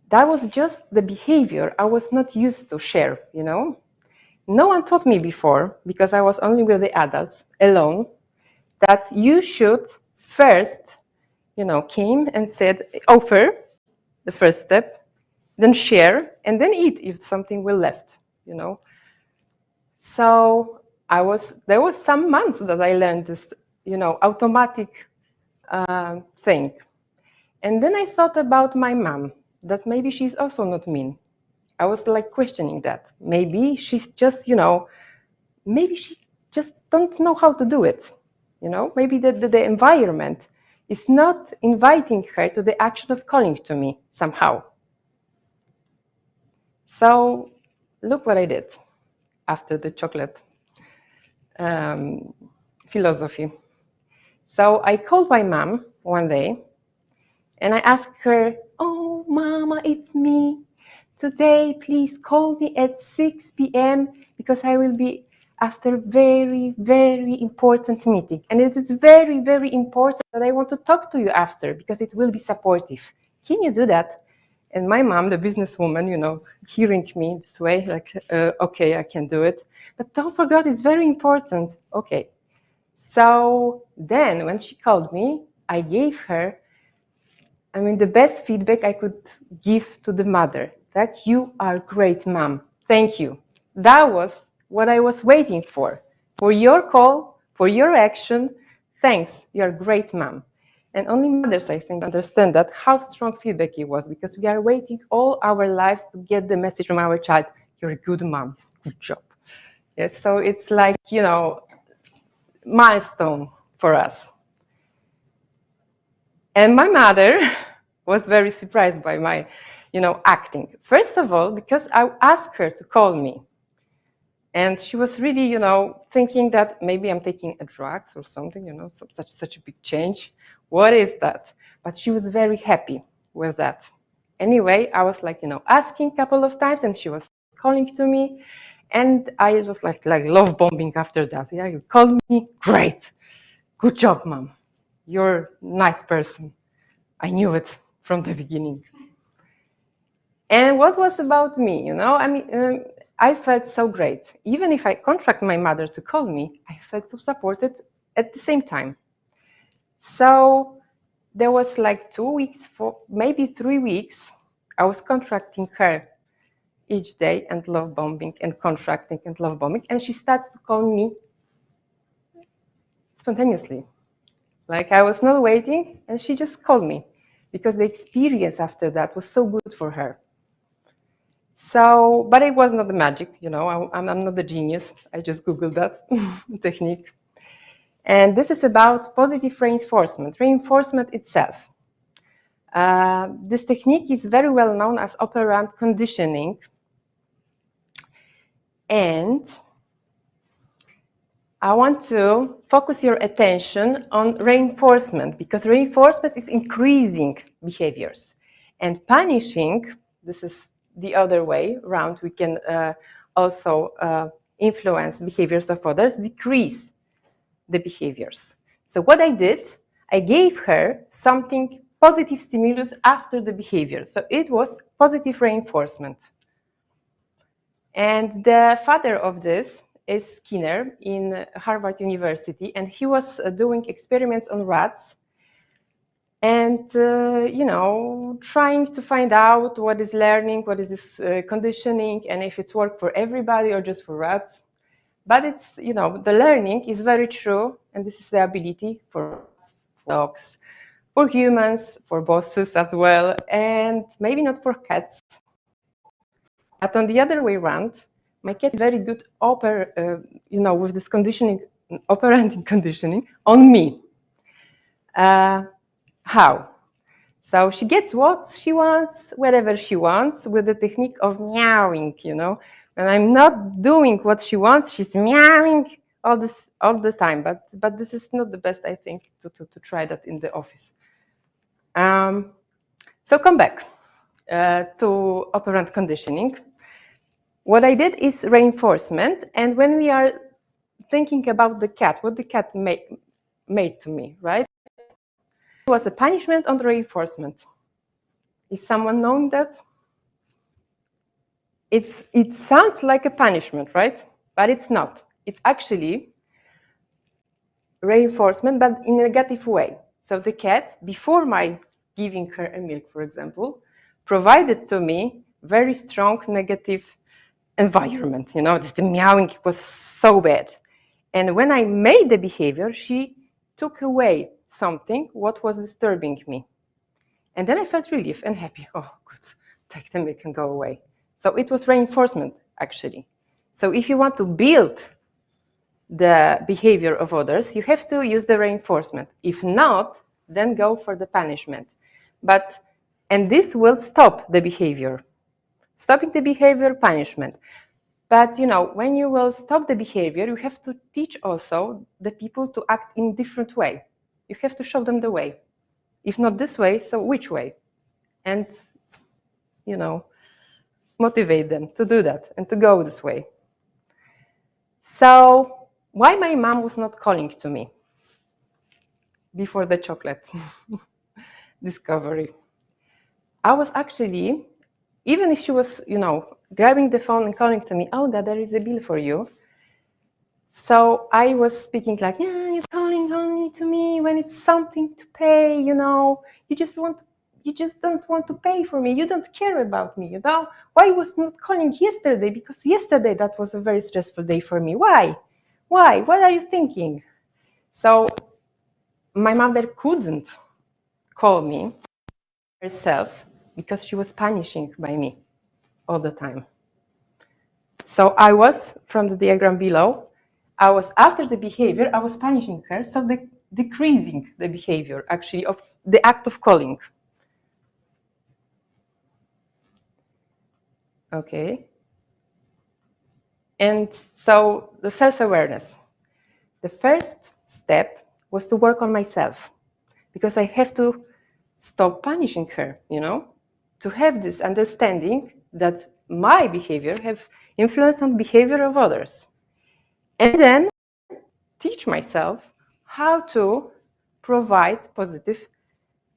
That was just the behavior I was not used to share, No one taught me before, because I was only with the adults, alone. that you should first, came and said, offer the first step, then share, and then eat if something will left, So there was some months that I learned this, automatic thing. And then I thought about my mom, that maybe she's also not mean. I was like questioning that. Maybe she's just, maybe she just don't know how to do it. Maybe the environment is not inviting her to the action of calling to me somehow. So look what I did after the chocolate philosophy. So I called my mom one day and I asked her, "Oh, Mama, it's me. Today, please call me at 6 p.m. because I will be after very, very important meeting. And it is very, very important that I want to talk to you after because it will be supportive. Can you do that?" And my mom, the businesswoman, hearing me this way, like, okay, I can do it. But don't forget, it's very important. Okay. So then when she called me, I gave her, the best feedback I could give to the mother. That you are great, mom. Thank you. That was what I was waiting for your call, for your action. Thanks. You're great, mom. And only mothers, I think, understand that how strong feedback it was, because we are waiting all our lives to get the message from our child. You're a good mom. Good job. Yes. So it's like, milestone for us. And my mother was very surprised by my, acting. First of all, because I asked her to call me. And she was really, thinking that maybe I'm taking a drugs or something, such a big change. What is that? But she was very happy with that. Anyway, I was like, asking a couple of times, and she was calling to me. And I was like love bombing after that. Yeah, you called me, great. Good job, mom. You're a nice person. I knew it from the beginning. And what was about me, I felt so great. Even if I contract my mother to call me, I felt so supported at the same time. So there was like 2 weeks, maybe 3 weeks, I was contracting her each day and love bombing and contracting and love bombing. And she started to call me spontaneously. Like I was not waiting, and she just called me because the experience after that was so good for her. So, but it was not the magic, I'm not a genius. I just Googled that technique. And this is about positive reinforcement itself. This technique is very well known as operant conditioning. And I want to focus your attention on reinforcement, because reinforcement is increasing behaviors. And punishing, this is the other way around, we can also influence behaviors of others, decrease the behaviors. So what I did, I gave her something positive stimulus after the behavior. So it was positive reinforcement. And the father of this is Skinner in Harvard University, and he was doing experiments on rats and, trying to find out what is learning, what is this conditioning, and if it's work for everybody or just for rats. But it's, the learning is very true, and this is the ability for dogs, for humans, for bosses as well, and maybe not for cats. But on the other way around, my cat is very good with this conditioning, operant conditioning on me. How? So she gets what she wants, whatever she wants, with the technique of meowing, When I'm not doing what she wants, she's meowing all the time. But this is not the best, I think, to try that in the office. So come back to operant conditioning. What I did is reinforcement, and when we are thinking about the cat, what the cat made to me, right? It was a punishment on the reinforcement. Is someone knowing that? It sounds like a punishment, right? But it's not. It's actually reinforcement, but in a negative way. So the cat, before my giving her a milk, for example, provided to me very strong negative environment. You know, the meowing was so bad. And when I made the behavior, she took away something what was disturbing me. And then I felt relief and happy. Oh, good, take the milk and go away. So it was reinforcement, actually. So if you want to build the behavior of others, you have to use the reinforcement. If not, then go for the punishment. And this will stop the behavior. Stopping the behavior, punishment. But you know, when you will stop the behavior, you have to teach also the people to act in different way. You have to show them the way. If not this way, so which way? And you know, motivate them to do that and to go this way. So why my mom was not calling to me before the chocolate discovery? I was actually, even if she was, you know, grabbing the phone and calling to me, Olga, there is a bill for you. So I was speaking like, yeah, you're calling only to me when it's something to pay, you know, you just don't want to pay for me. You don't care about me, you know. Why was not calling yesterday? Because yesterday that was a very stressful day for me. Why? Why? What are you thinking? So my mother couldn't call me herself because she was punishing by me all the time. So I was, from the diagram below, I was after the behavior, I was punishing her, so decreasing the behavior, actually, of the act of calling. Okay. And so the self-awareness. The first step was to work on myself, because I have to stop punishing her, you know, to have this understanding that my behavior have influence on behavior of others. And then teach myself how to provide positive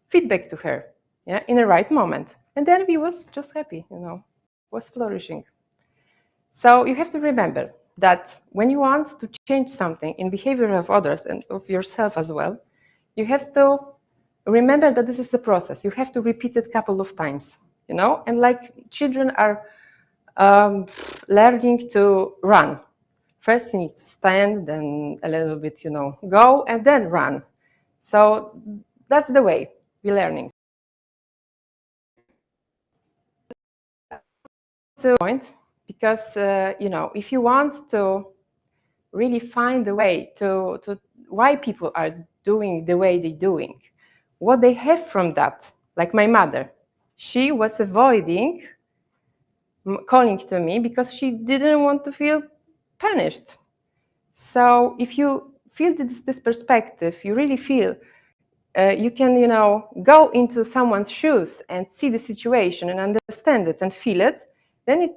feedback to her, yeah, in the right moment. And then we was just happy, you know, was flourishing. So you have to remember that when you want to change something in behavior of others and of yourself as well, you have to remember that this is a process. You have to repeat it a couple of times, you know, and like children are learning to run. First you need to stand, then a little bit, you know, go, and then run. So that's the way we're learning. So point, because you know, if you want to really find the way to why people are doing the way they're doing, what they have from that, like my mother, she was avoiding calling to me because she didn't want to feel punished. So if you feel this perspective, you really feel you can, you know, go into someone's shoes and see the situation and understand it and feel it, then it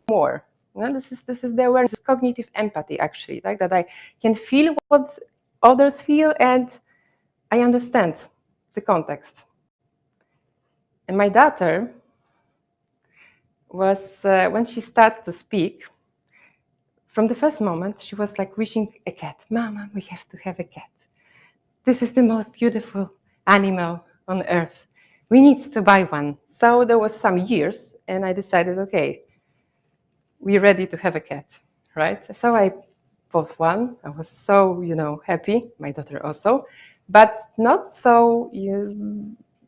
more. You know, this is the awareness, this cognitive empathy, actually, like that I can feel what others feel and I understand the context. And my daughter was, when she started to speak, from the first moment, she was like wishing a cat. Mama, we have to have a cat. This is the most beautiful animal on earth. We need to buy one. So there was some years, and I decided, okay, we're ready to have a cat, right? So I bought one. I was so, you know, happy. My daughter also, but not so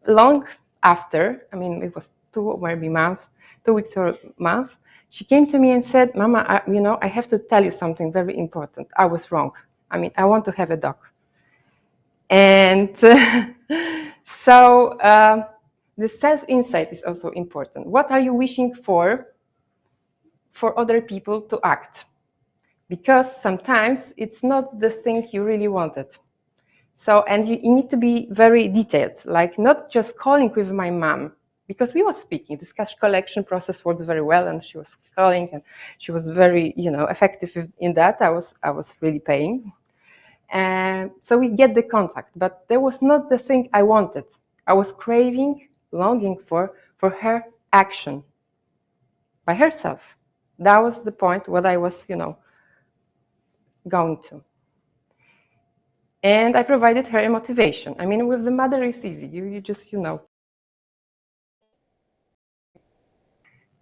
long after. I mean, it was 2 weeks or a month. She came to me and said, Mama, you know, I have to tell you something very important. I was wrong. I mean, I want to have a dog. And so the self-insight is also important. What are you wishing for other people to act? Because sometimes it's not the thing you really wanted. So, and you need to be very detailed, like not just calling with my mom, because we were speaking. This cash collection process works very well, and she was calling, and she was very, you know, effective in that. I was really paying. And so we get the contact, but there was not the thing I wanted. I was craving, longing for her action by herself. That was the point where I was, you know, going to. And I provided her a motivation. I mean, with the mother, it's easy. You just,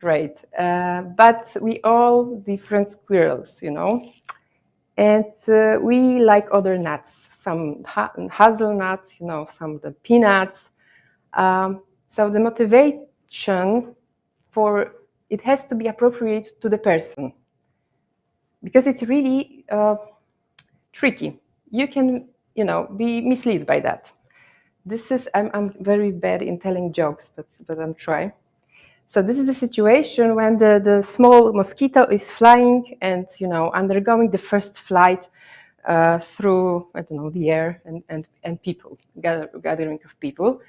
Great. But we all different squirrels, And we like other nuts, some hazelnuts, some of the peanuts. So the motivation it has to be appropriate to the person, because it's really tricky. You can, be misled by that. I'm very bad in telling jokes, but I'm trying. So this is the situation when the small mosquito is flying and, undergoing the first flight through, I don't know, the air and people, gathering of people.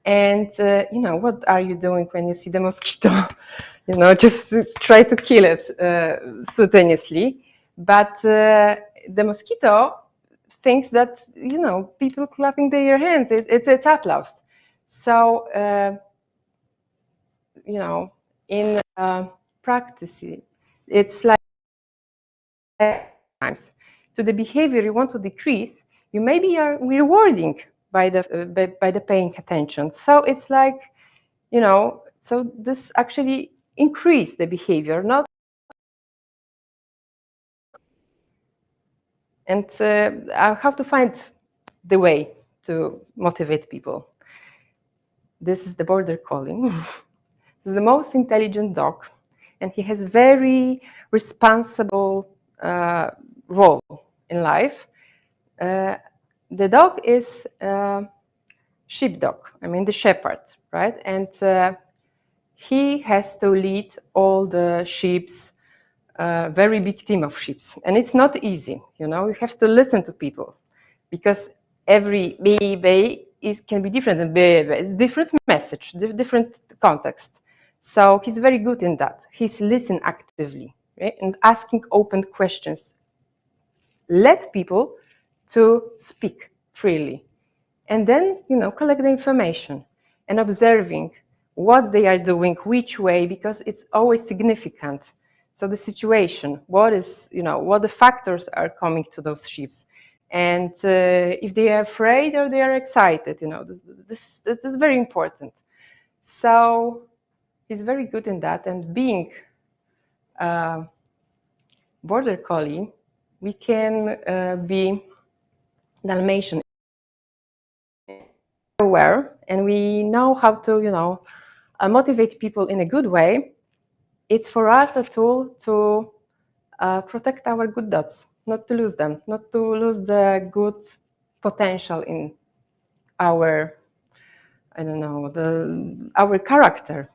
And, what are you doing when you see the mosquito? Just try to kill it spontaneously. But the mosquito thinks that, people clapping their hands, it's applause. So, in practice, it's like times to the behavior you want to decrease, you maybe are rewarding by the paying attention. So it's like, so this actually increase the behavior, not. And how to find the way to motivate people. This is the border collie. This is the most intelligent dog, and he has very responsible role in life. The dog is sheepdog, I mean the shepherd, right? And he has to lead all the sheep's very big team of sheep. And it's not easy, you have to listen to people, because every bay can be different, and it's different message, different context. So he's very good in that. He's listening actively, right? And asking open questions. Let people to speak freely. And then, collect the information and observing what they are doing, which way, because it's always significant. So the situation, what the factors are coming to those ships. And if they are afraid or they are excited, this is very important. So he's very good in that. And being a border collie, we can be Dalmatian aware, and we know how to, motivate people in a good way. It's for us a tool to protect our good dots, not to lose them, not to lose the good potential in our, our character.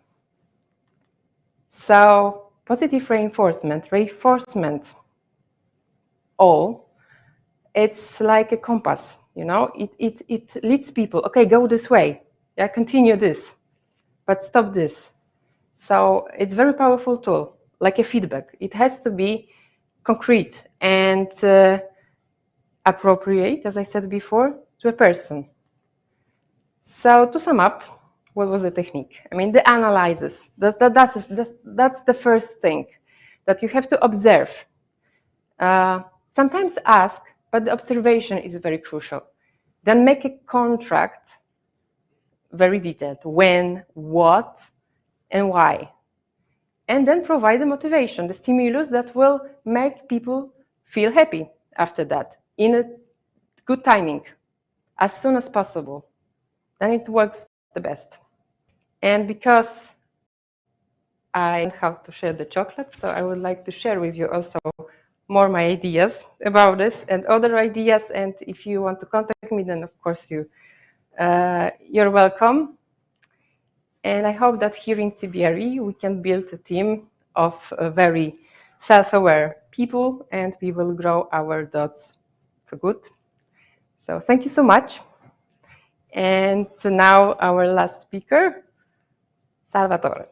So positive reinforcement, all, it's like a compass, it leads people, okay, go this way, yeah, continue this, but stop this. So it's a very powerful tool, like a feedback. It has to be concrete and appropriate, as I said before, to a person. So to sum up, what was the technique? I mean, the analysis. That's the first thing, that you have to observe. Sometimes ask, but the observation is very crucial. Then make a contract, very detailed, when, what, and why. And then provide the motivation, the stimulus that will make people feel happy after that, in a good timing, as soon as possible. Then it works the best. And because I know how to share the chocolate, so I would like to share with you also more my ideas about this and other ideas. And if you want to contact me, then of course you're welcome. And I hope that here in CBRE, we can build a team of very self-aware people, and we will grow our dots for good. So thank you so much. And so now our last speaker, Salvatore.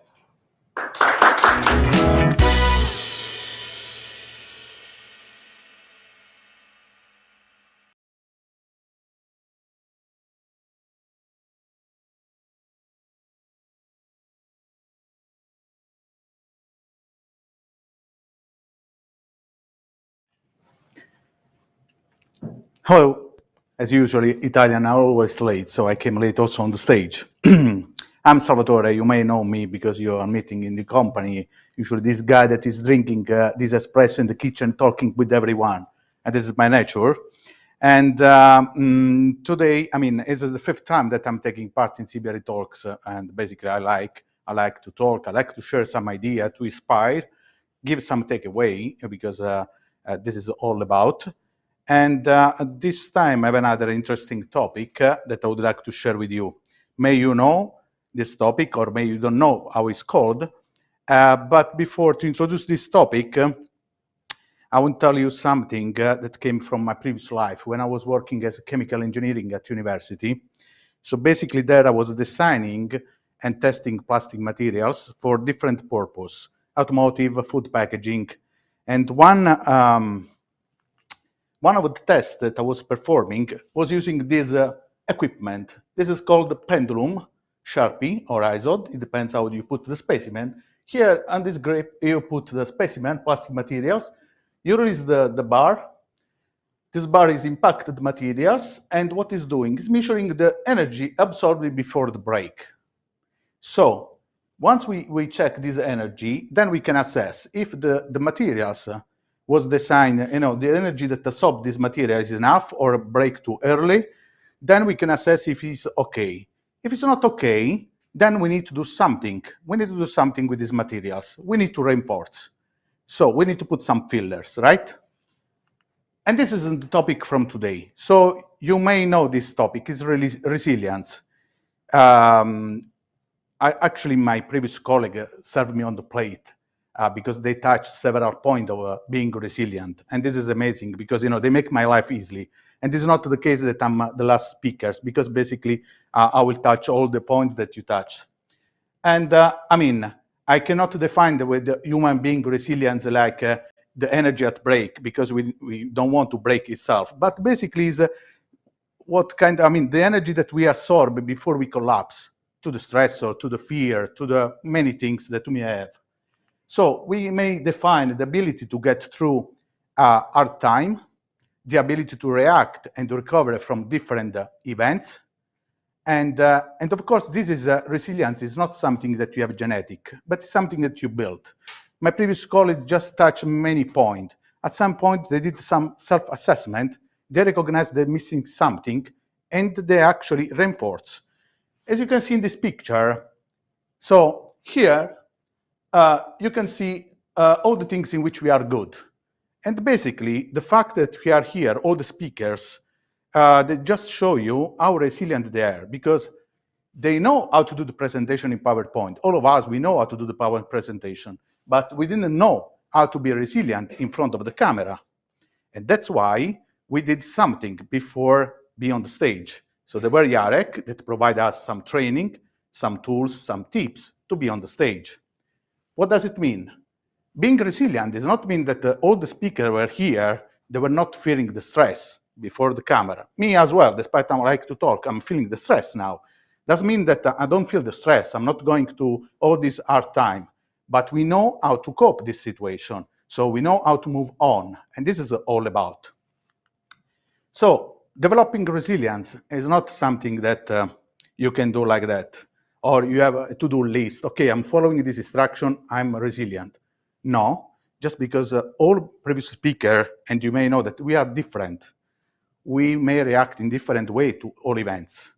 Hello. As usually, Italian are always late, so I came late also on the stage. I'm Salvatore. You may know me because you are meeting in the company. Usually this guy that is drinking this espresso in the kitchen, talking with everyone. And this is my nature. And today, I mean, this is the 5th time that I'm taking part in CBRE talks. And basically, I like to talk. I like to share some idea, to inspire, give some takeaway, because this is all about. And this time I have another interesting topic that I would like to share with you. May you know this topic, or may you don't know how it's called. But before to introduce this topic, I want to tell you something that came from my previous life when I was working as a chemical engineering at university. So basically there I was designing and testing plastic materials for different purpose, automotive, food packaging. And one of the tests that I was performing was using this equipment. This is called the pendulum, Sharpie or ISOD. It depends how you put the specimen. Here on this grip, you put the specimen, plastic materials. You release the bar. This bar is impacted materials, and what it's doing is measuring the energy absorbed before the break. So once we check this energy, then we can assess if the materials was designed, the energy that absorbed this material is enough or break too early, then we can assess if it's okay. If it's not okay, then we need to do something. We need to do something with these materials. We need to reinforce. So we need to put some fillers, right? And this isn't the topic from today. So you may know this topic is resilience. Actually, my previous colleague served me on the plate because they touched several points of being resilient. And this is amazing because, they make my life easily. And this is not the case that I'm the last speakers, because basically I will touch all the points that you touched. And I cannot define the human being resilience like the energy at break, because we don't want to break itself. But basically is the energy that we absorb before we collapse, to the stress or to the fear, to the many things that we have. So we may define the ability to get through hard time, the ability to react and to recover from different events. And of course, this is resilience is not something that you have genetic, but it's something that you build. My previous colleague just touched many points. At some point, they did some self-assessment. They recognized they're missing something, and they actually reinforce. As you can see in this picture, so here you can see all the things in which we are good. And basically, the fact that we are here, all the speakers, they just show you how resilient they are, because they know how to do the presentation in PowerPoint. All of us, we know how to do the PowerPoint presentation, but we didn't know how to be resilient in front of the camera. And that's why we did something before being on the stage. So there were Jarek that provide us some training, some tools, some tips to be on the stage. What does it mean? Being resilient does not mean that all the speakers were here, they were not feeling the stress before the camera. Me as well, despite I like to talk, I'm feeling the stress now. Doesn't mean that I don't feel the stress. I'm not going to all this hard time, but we know how to cope with this situation. So we know how to move on, and this is all about. So developing resilience is not something that you can do like that, or you have a to-do list. Okay, I'm following this instruction, I'm resilient. No, just because all previous speakers, and you may know that we are different. We may react in different way to all events.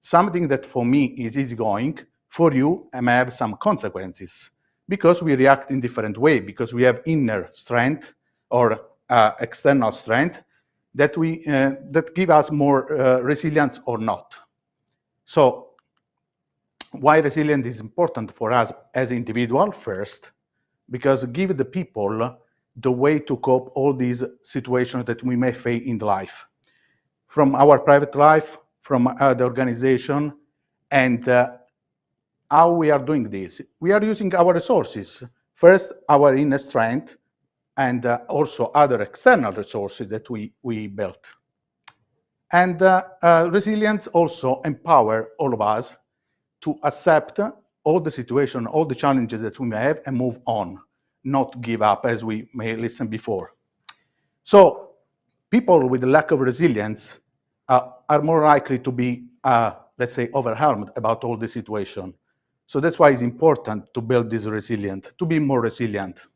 Something that for me is easygoing, for you may have some consequences, because we react in different way, because we have inner strength or external strength that give us more resilience or not. So why resilience is important for us as individual first, because give the people the way to cope all these situations that we may face in life, from our private life, from the organization, and how we are doing this. We are using our resources. First, our inner strength, and also other external resources that we built. And resilience also empower all of us to accept all the situation, all the challenges that we may have, and move on, not give up as we may listen before. So people with lack of resilience are more likely to be, let's say, overwhelmed about all the situation. So that's why it's important to build this resilience, to be more resilient.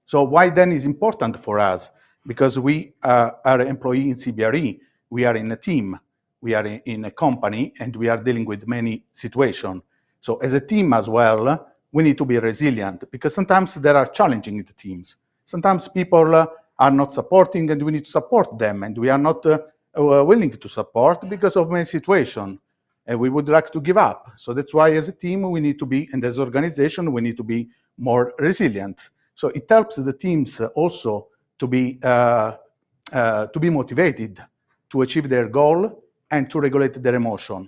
So why then is important for us? Because we are employee in CBRE, we are in a team, we are in a company, and we are dealing with many situations. So as a team as well, we need to be resilient, because sometimes there are challenging in the teams. Sometimes people are not supporting, and we need to support them, and we are not willing to support because of many situations, and we would like to give up. So that's why as a team we need to be, and as an organization, we need to be more resilient. So it helps the teams also to be motivated to achieve their goal and to regulate their emotion.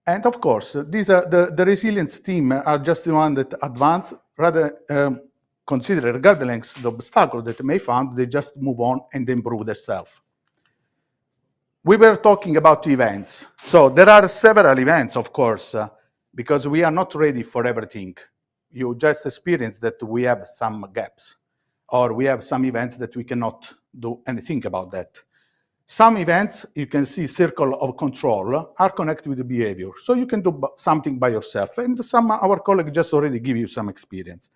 And of course, these are the resilience team are just the one that advance, rather consider, regardless the obstacle that they may find, they just move on and improve themselves. We were talking about events. So there are several events, of course, because we are not ready for everything. You just experience that we have some gaps, or we have some events that we cannot do anything about that. Some events, you can see circle of control, are connected with the behavior. So you can do something by yourself. And some our colleagues just already give you some experience.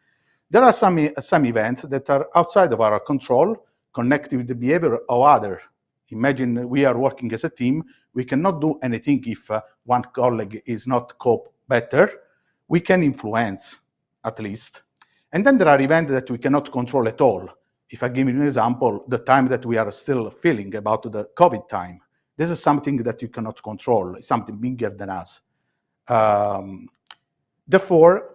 There are some events that are outside of our control, connected with the behavior of others. Imagine we are working as a team. We cannot do anything if one colleague is not cope better. We can influence, at least. And then there are events that we cannot control at all. If I give you an example, the time that we are still feeling about the COVID time, this is something that you cannot control. It's something bigger than us. Therefore,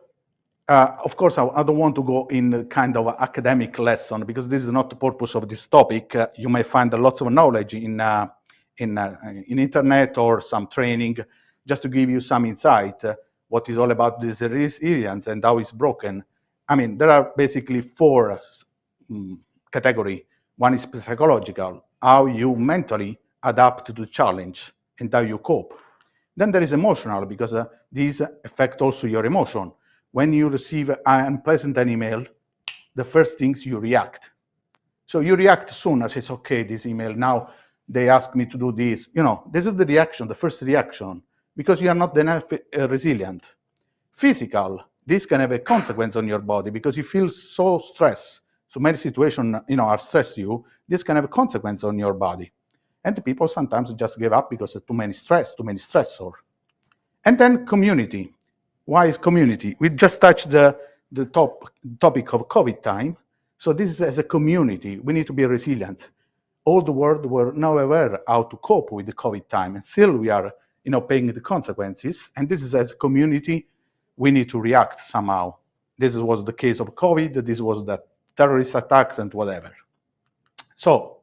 of course, I don't want to go in kind of academic lesson, because this is not the purpose of this topic. You may find lots of knowledge in internet or some training, just to give you some insight what is all about this resilience and how it's broken. I mean, there are basically four categories. One is psychological, how you mentally adapt to the challenge and how you cope. Then there is emotional, because these affect also your emotion. When you receive an unpleasant email, the first things you react. So you react soon as it's okay, this email, now they ask me to do this. You know, this is the reaction, the first reaction, because you are not enough resilient. Physical, this can have a consequence on your body, because you feel so stressed. So many situations, are stressed you. This can have a consequence on your body. And people sometimes just give up because of too many stressor. And then community. Why is community? We just touched the topic of COVID time. So this is as a community, we need to be resilient. All the world were now aware how to cope with the COVID time, and still we are, paying the consequences. And this is as a community, we need to react somehow. This was the case of COVID, this was the terrorist attacks and whatever. So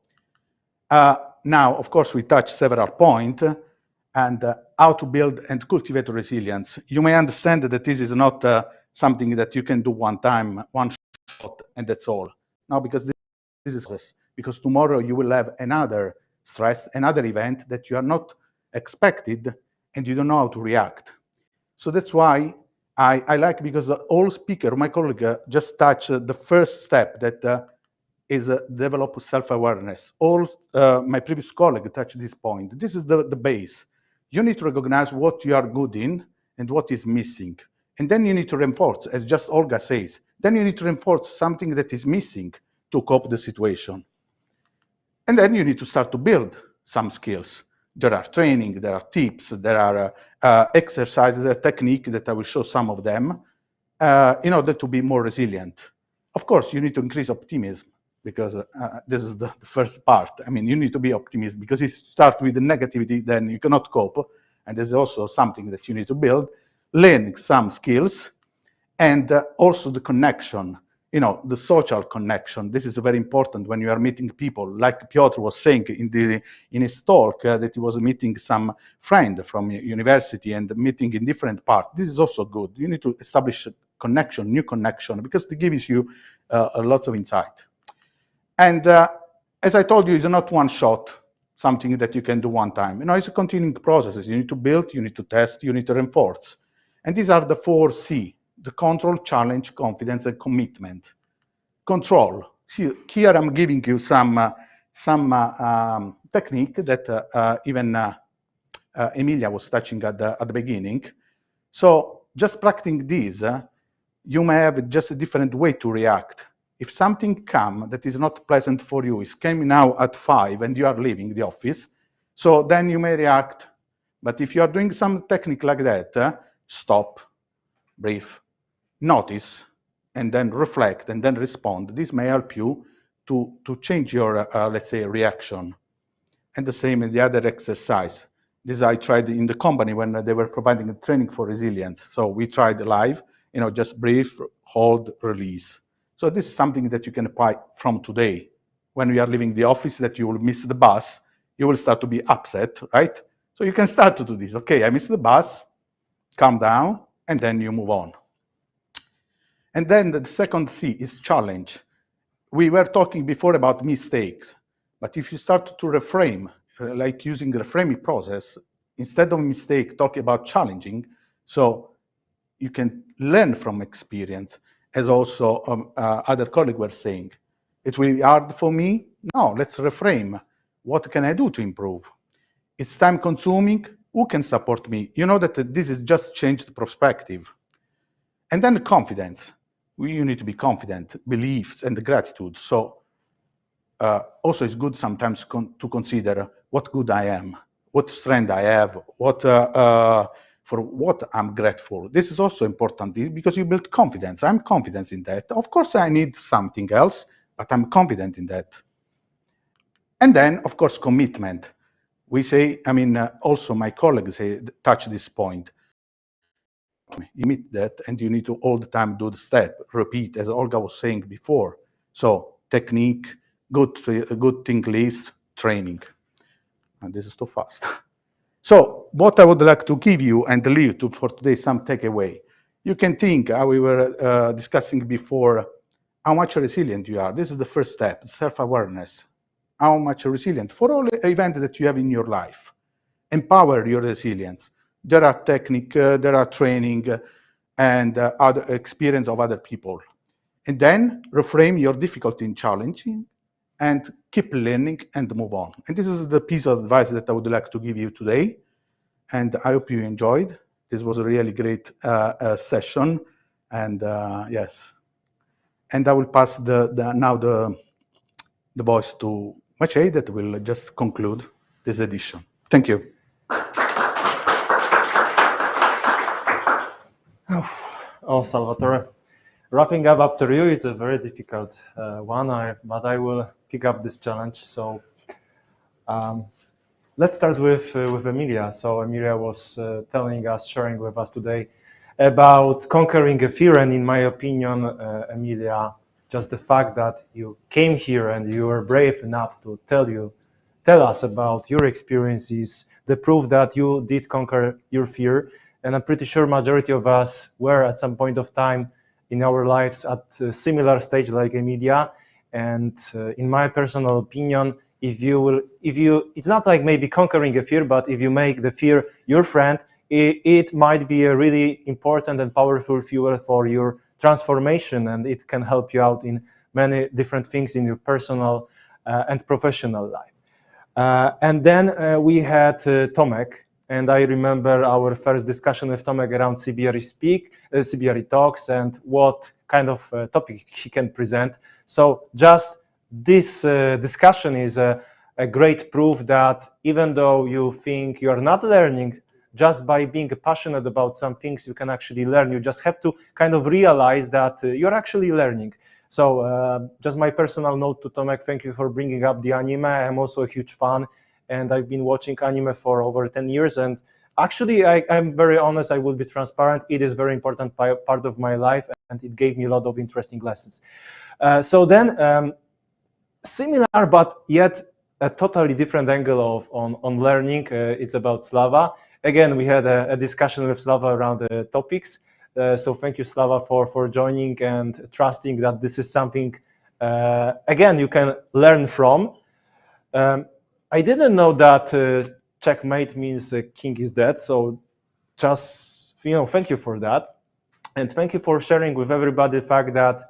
now, of course, we touched several points, and how to build and cultivate resilience. You may understand that this is not something that you can do one time, one shot, and that's all. No, because this is stress. Because tomorrow you will have another stress, another event that you are not expected, and you don't know how to react. So that's why I like, because all speaker, my colleague, just touched the first step, that is develop self-awareness. All my previous colleague touched this point. This is the base. You need to recognize what you are good in and what is missing. And then you need to reinforce, as just Olga says, then you need to reinforce something that is missing to cope the situation. And then you need to start to build some skills. There are training, there are tips, there are exercises, a technique that I will show some of them in order to be more resilient. Of course, you need to increase optimism, because this is the first part. I mean, you need to be optimistic, because if you start with the negativity, then you cannot cope. And there's also something that you need to build, learn some skills, and also the connection, the social connection. This is very important when you are meeting people. Like Piotr was saying in his talk, that he was meeting some friend from university and meeting in different parts. This is also good. You need to establish a connection, new connection, because it gives you lots of insight. And as I told you, it's not one shot, something that you can do one time. It's a continuing process. You need to build, you need to test, you need to reinforce. And these are the 4 C, the control, challenge, confidence, and commitment. Control. See, here I'm giving you some some technique that even Emilia was touching at the beginning. So just practicing this, you may have just a different way to react. If something comes that is not pleasant for you, is coming now at 5 and you are leaving the office, so then you may react. But if you are doing some technique like that, stop, breathe, notice, and then reflect, and then respond. This may help you to change your, let's say, reaction. And the same in the other exercise. This I tried in the company when they were providing a training for resilience. So we tried live, just breathe, hold, release. So this is something that you can apply from today. When we are leaving the office, that you will miss the bus, you will start to be upset, right? So you can start to do this. Okay, I missed the bus, calm down, and then you move on. And then the second C is challenge. We were talking before about mistakes, but if you start to reframe, like using the reframing process, instead of mistake, talk about challenging, so you can learn from experience, as also other colleagues were saying. It will be hard for me? No, let's reframe. What can I do to improve? It's time consuming? Who can support me? You know that this is just changed perspective. And then confidence. You need to be confident, beliefs, and gratitude. So also it's good sometimes to consider what good I am, what strength I have, for what I'm grateful. This is also important because you build confidence. I'm confident in that. Of course, I need something else, but I'm confident in that. And then, of course, commitment. We say, also my colleagues touch this point. You meet that, and you need to all the time do the step, repeat, as Olga was saying before. So technique, good thing list, training. And this is too fast. So what I would like to give you and leave for today some takeaway. You can think, how we were discussing before, how much resilient you are. This is the first step, self-awareness. How much resilient for all events that you have in your life. Empower your resilience. There are technique, there are training, and other experience of other people. And then reframe your difficulty in challenging and keep learning and move on. And this is the piece of advice that I would like to give you today. And I hope you enjoyed. This was a really great session. And yes. And I will pass now the voice to Maciej that will just conclude this edition. Thank you. Oh, Salvatore. Wrapping up after you, it's a very difficult one, but I will pick up this challenge. So let's start with Emilia. So Emilia was sharing with us today about conquering a fear. And in my opinion, Emilia, just the fact that you came here and you were brave enough to tell us about your experiences, the proof that you did conquer your fear. And I'm pretty sure majority of us were at some point of time in our lives at a similar stage like Emilia. And in my personal opinion, it's not like maybe conquering a fear, but if you make the fear your friend, it might be a really important and powerful fuel for your transformation, and it can help you out in many different things in your personal and professional life. And then we had Tomek, and I remember our first discussion with Tomek around CBRE talks and what kind of topic he can present. So just this discussion is a great proof that even though you think you are not learning, just by being passionate about some things, you can actually learn. You just have to kind of realize that you're actually learning. So just my personal note to Tomek, thank you for bringing up the anime. I'm also a huge fan, and I've been watching anime for over 10 years. And actually, I'm very honest, I will be transparent. It is a very important part of my life, and it gave me a lot of interesting lessons. So then, similar, but yet a totally different angle on learning. It's about Slava. Again, we had a discussion with Slava around the topics. So thank you, Slava, for joining and trusting that this is something, again, you can learn from. I didn't know that checkmate means king is dead. So just, thank you for that. And thank you for sharing with everybody the fact that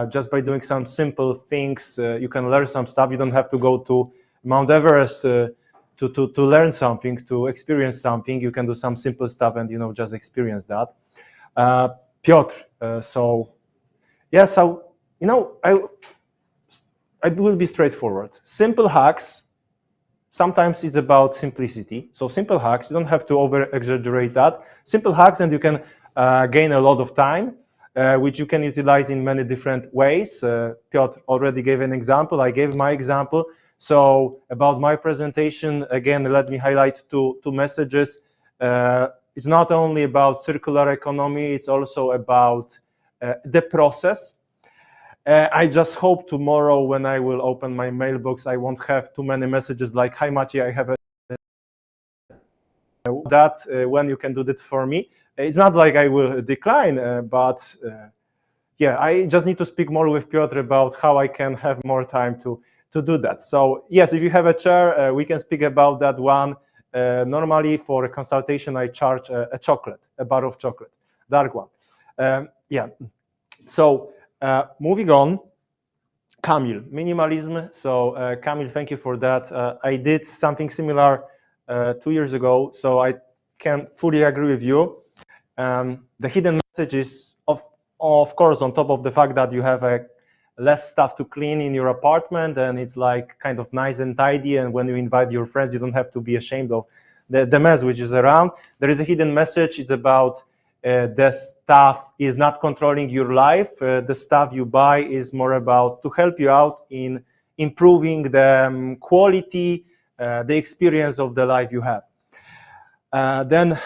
Just by doing some simple things, you can learn some stuff. You don't have to go to Mount Everest to learn something, to experience something. You can do some simple stuff and just experience that. Piotr, so I will be straightforward. Simple hacks. Sometimes it's about simplicity. So simple hacks, you don't have to over-exaggerate that. Simple hacks, and you can gain a lot of time, which you can utilize in many different ways. Piotr already gave an example. I gave my example. So about my presentation, again, let me highlight two messages. It's not only about circular economy, it's also about the process. I just hope tomorrow when I will open my mailbox, I won't have too many messages like, "Hi, Maciej, I have that when you can do that for me." It's not like I will decline, but yeah, I just need to speak more with Piotr about how I can have more time to do that. So yes, if you have a chair, we can speak about that one. Normally for a consultation, I charge a chocolate, a bar of chocolate, dark one. Yeah, so moving on, Kamil, minimalism. So Kamil, thank you for that. I did something similar 2 years ago, so I can fully agree with you. The hidden message is, of course, on top of the fact that you have less stuff to clean in your apartment, and it's like kind of nice and tidy, and when you invite your friends, you don't have to be ashamed of the mess which is around. There is a hidden message. It's about the stuff is not controlling your life. The stuff you buy is more about to help you out in improving the quality, the experience of the life you have. Then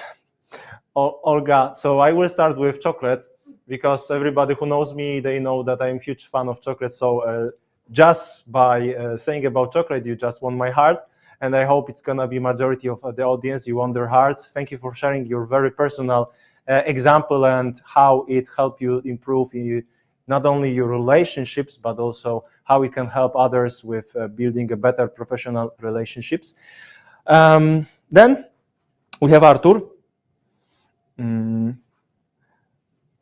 Olga, so I will start with chocolate, because everybody who knows me, they know that I'm a huge fan of chocolate. So just by saying about chocolate, you just won my heart. And I hope it's going to be majority of the audience, you won their hearts. Thank you for sharing your very personal example and how it helped you improve not only your relationships, but also how it can help others with building a better professional relationships. Then we have Artur.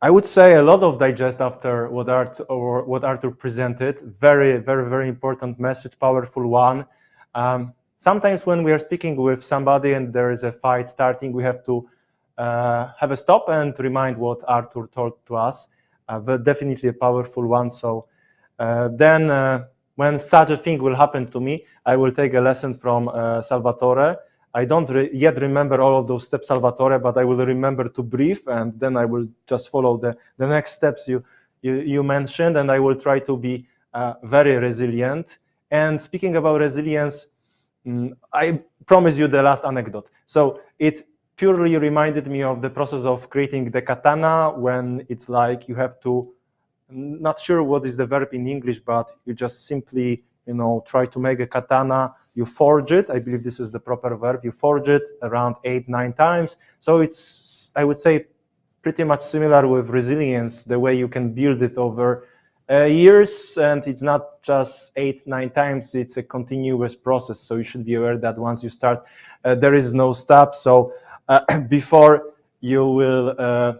I would say a lot of digest after what Artur presented. Very, very, very important message, powerful one. Sometimes when we are speaking with somebody and there is a fight starting, we have to have a stop and remind what Artur told to us. Definitely a powerful one. So then when such a thing will happen to me, I will take a lesson from Salvatore. I don't yet remember all of those steps, Salvatore, but I will remember to breathe, and then I will just follow the next steps you mentioned, and I will try to be very resilient. And speaking about resilience, I promise you the last anecdote. So it purely reminded me of the process of creating the katana, when it's like you have to, not sure what is the verb in English, but you just simply, try to make a katana. You forge it. I believe this is the proper verb. You forge it around 8-9 times. So it's, I would say, pretty much similar with resilience, the way you can build it over years, and it's not just 8-9 times, it's a continuous process. So you should be aware that once you start, there is no stop. So before you will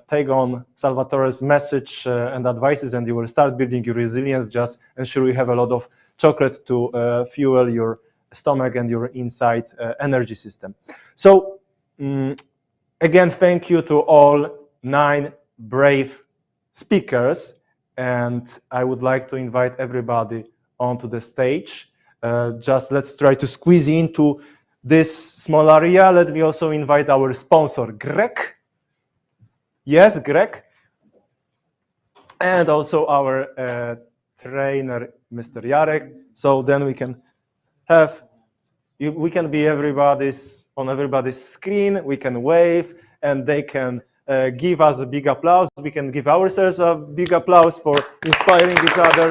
take on Salvatore's message and advices, and you will start building your resilience, just ensure you have a lot of chocolate to fuel your stomach and your inside energy system. So again, thank you to all 9 brave speakers, and I would like to invite everybody onto the stage. Just let's try to squeeze into this small area. Let me also invite our sponsor, Greg. Yes, Greg. And also our trainer, Mr. Jarek. So then we can have, we can be on everybody's screen, we can wave, and they can give us a big applause. We can give ourselves a big applause for inspiring each other.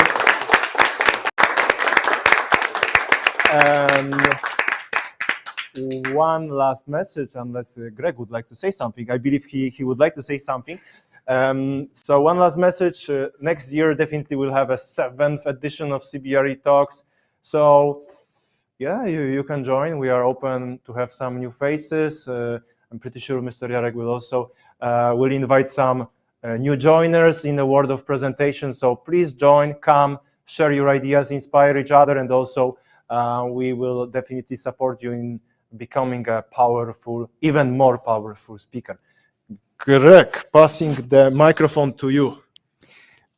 One last message, unless Greg would like to say something. I believe he would like to say something. So one last message. Next year, definitely we'll have a 7th edition of CBRE Talks. So yeah, you can join. We are open to have some new faces. I'm pretty sure Mr. Jarek will also will invite some new joiners in the world of presentation. So please join, come, share your ideas, inspire each other, and also we will definitely support you in becoming a powerful, even more powerful speaker. Greg, passing the microphone to you.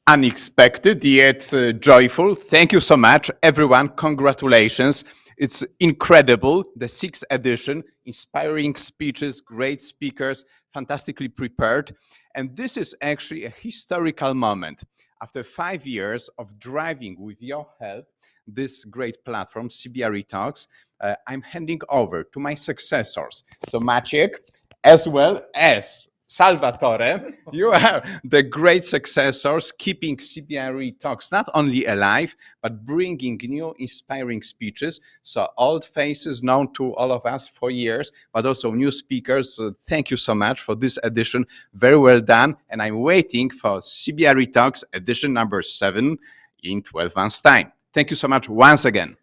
Unexpected yet joyful. Thank you so much, everyone. Congratulations. It's incredible, the 6th edition, inspiring speeches, great speakers, fantastically prepared. And this is actually a historical moment. After 5 years of driving with your help, this great platform, CBRE Talks, I'm handing over to my successors. So Maciek, as well as Salvatore, you are the great successors, keeping CBRE Talks not only alive, but bringing new inspiring speeches. So old faces known to all of us for years, but also new speakers. Thank you so much for this edition. Very well done. And I'm waiting for CBRE Talks edition number 7 in 12 months' time. Thank you so much once again.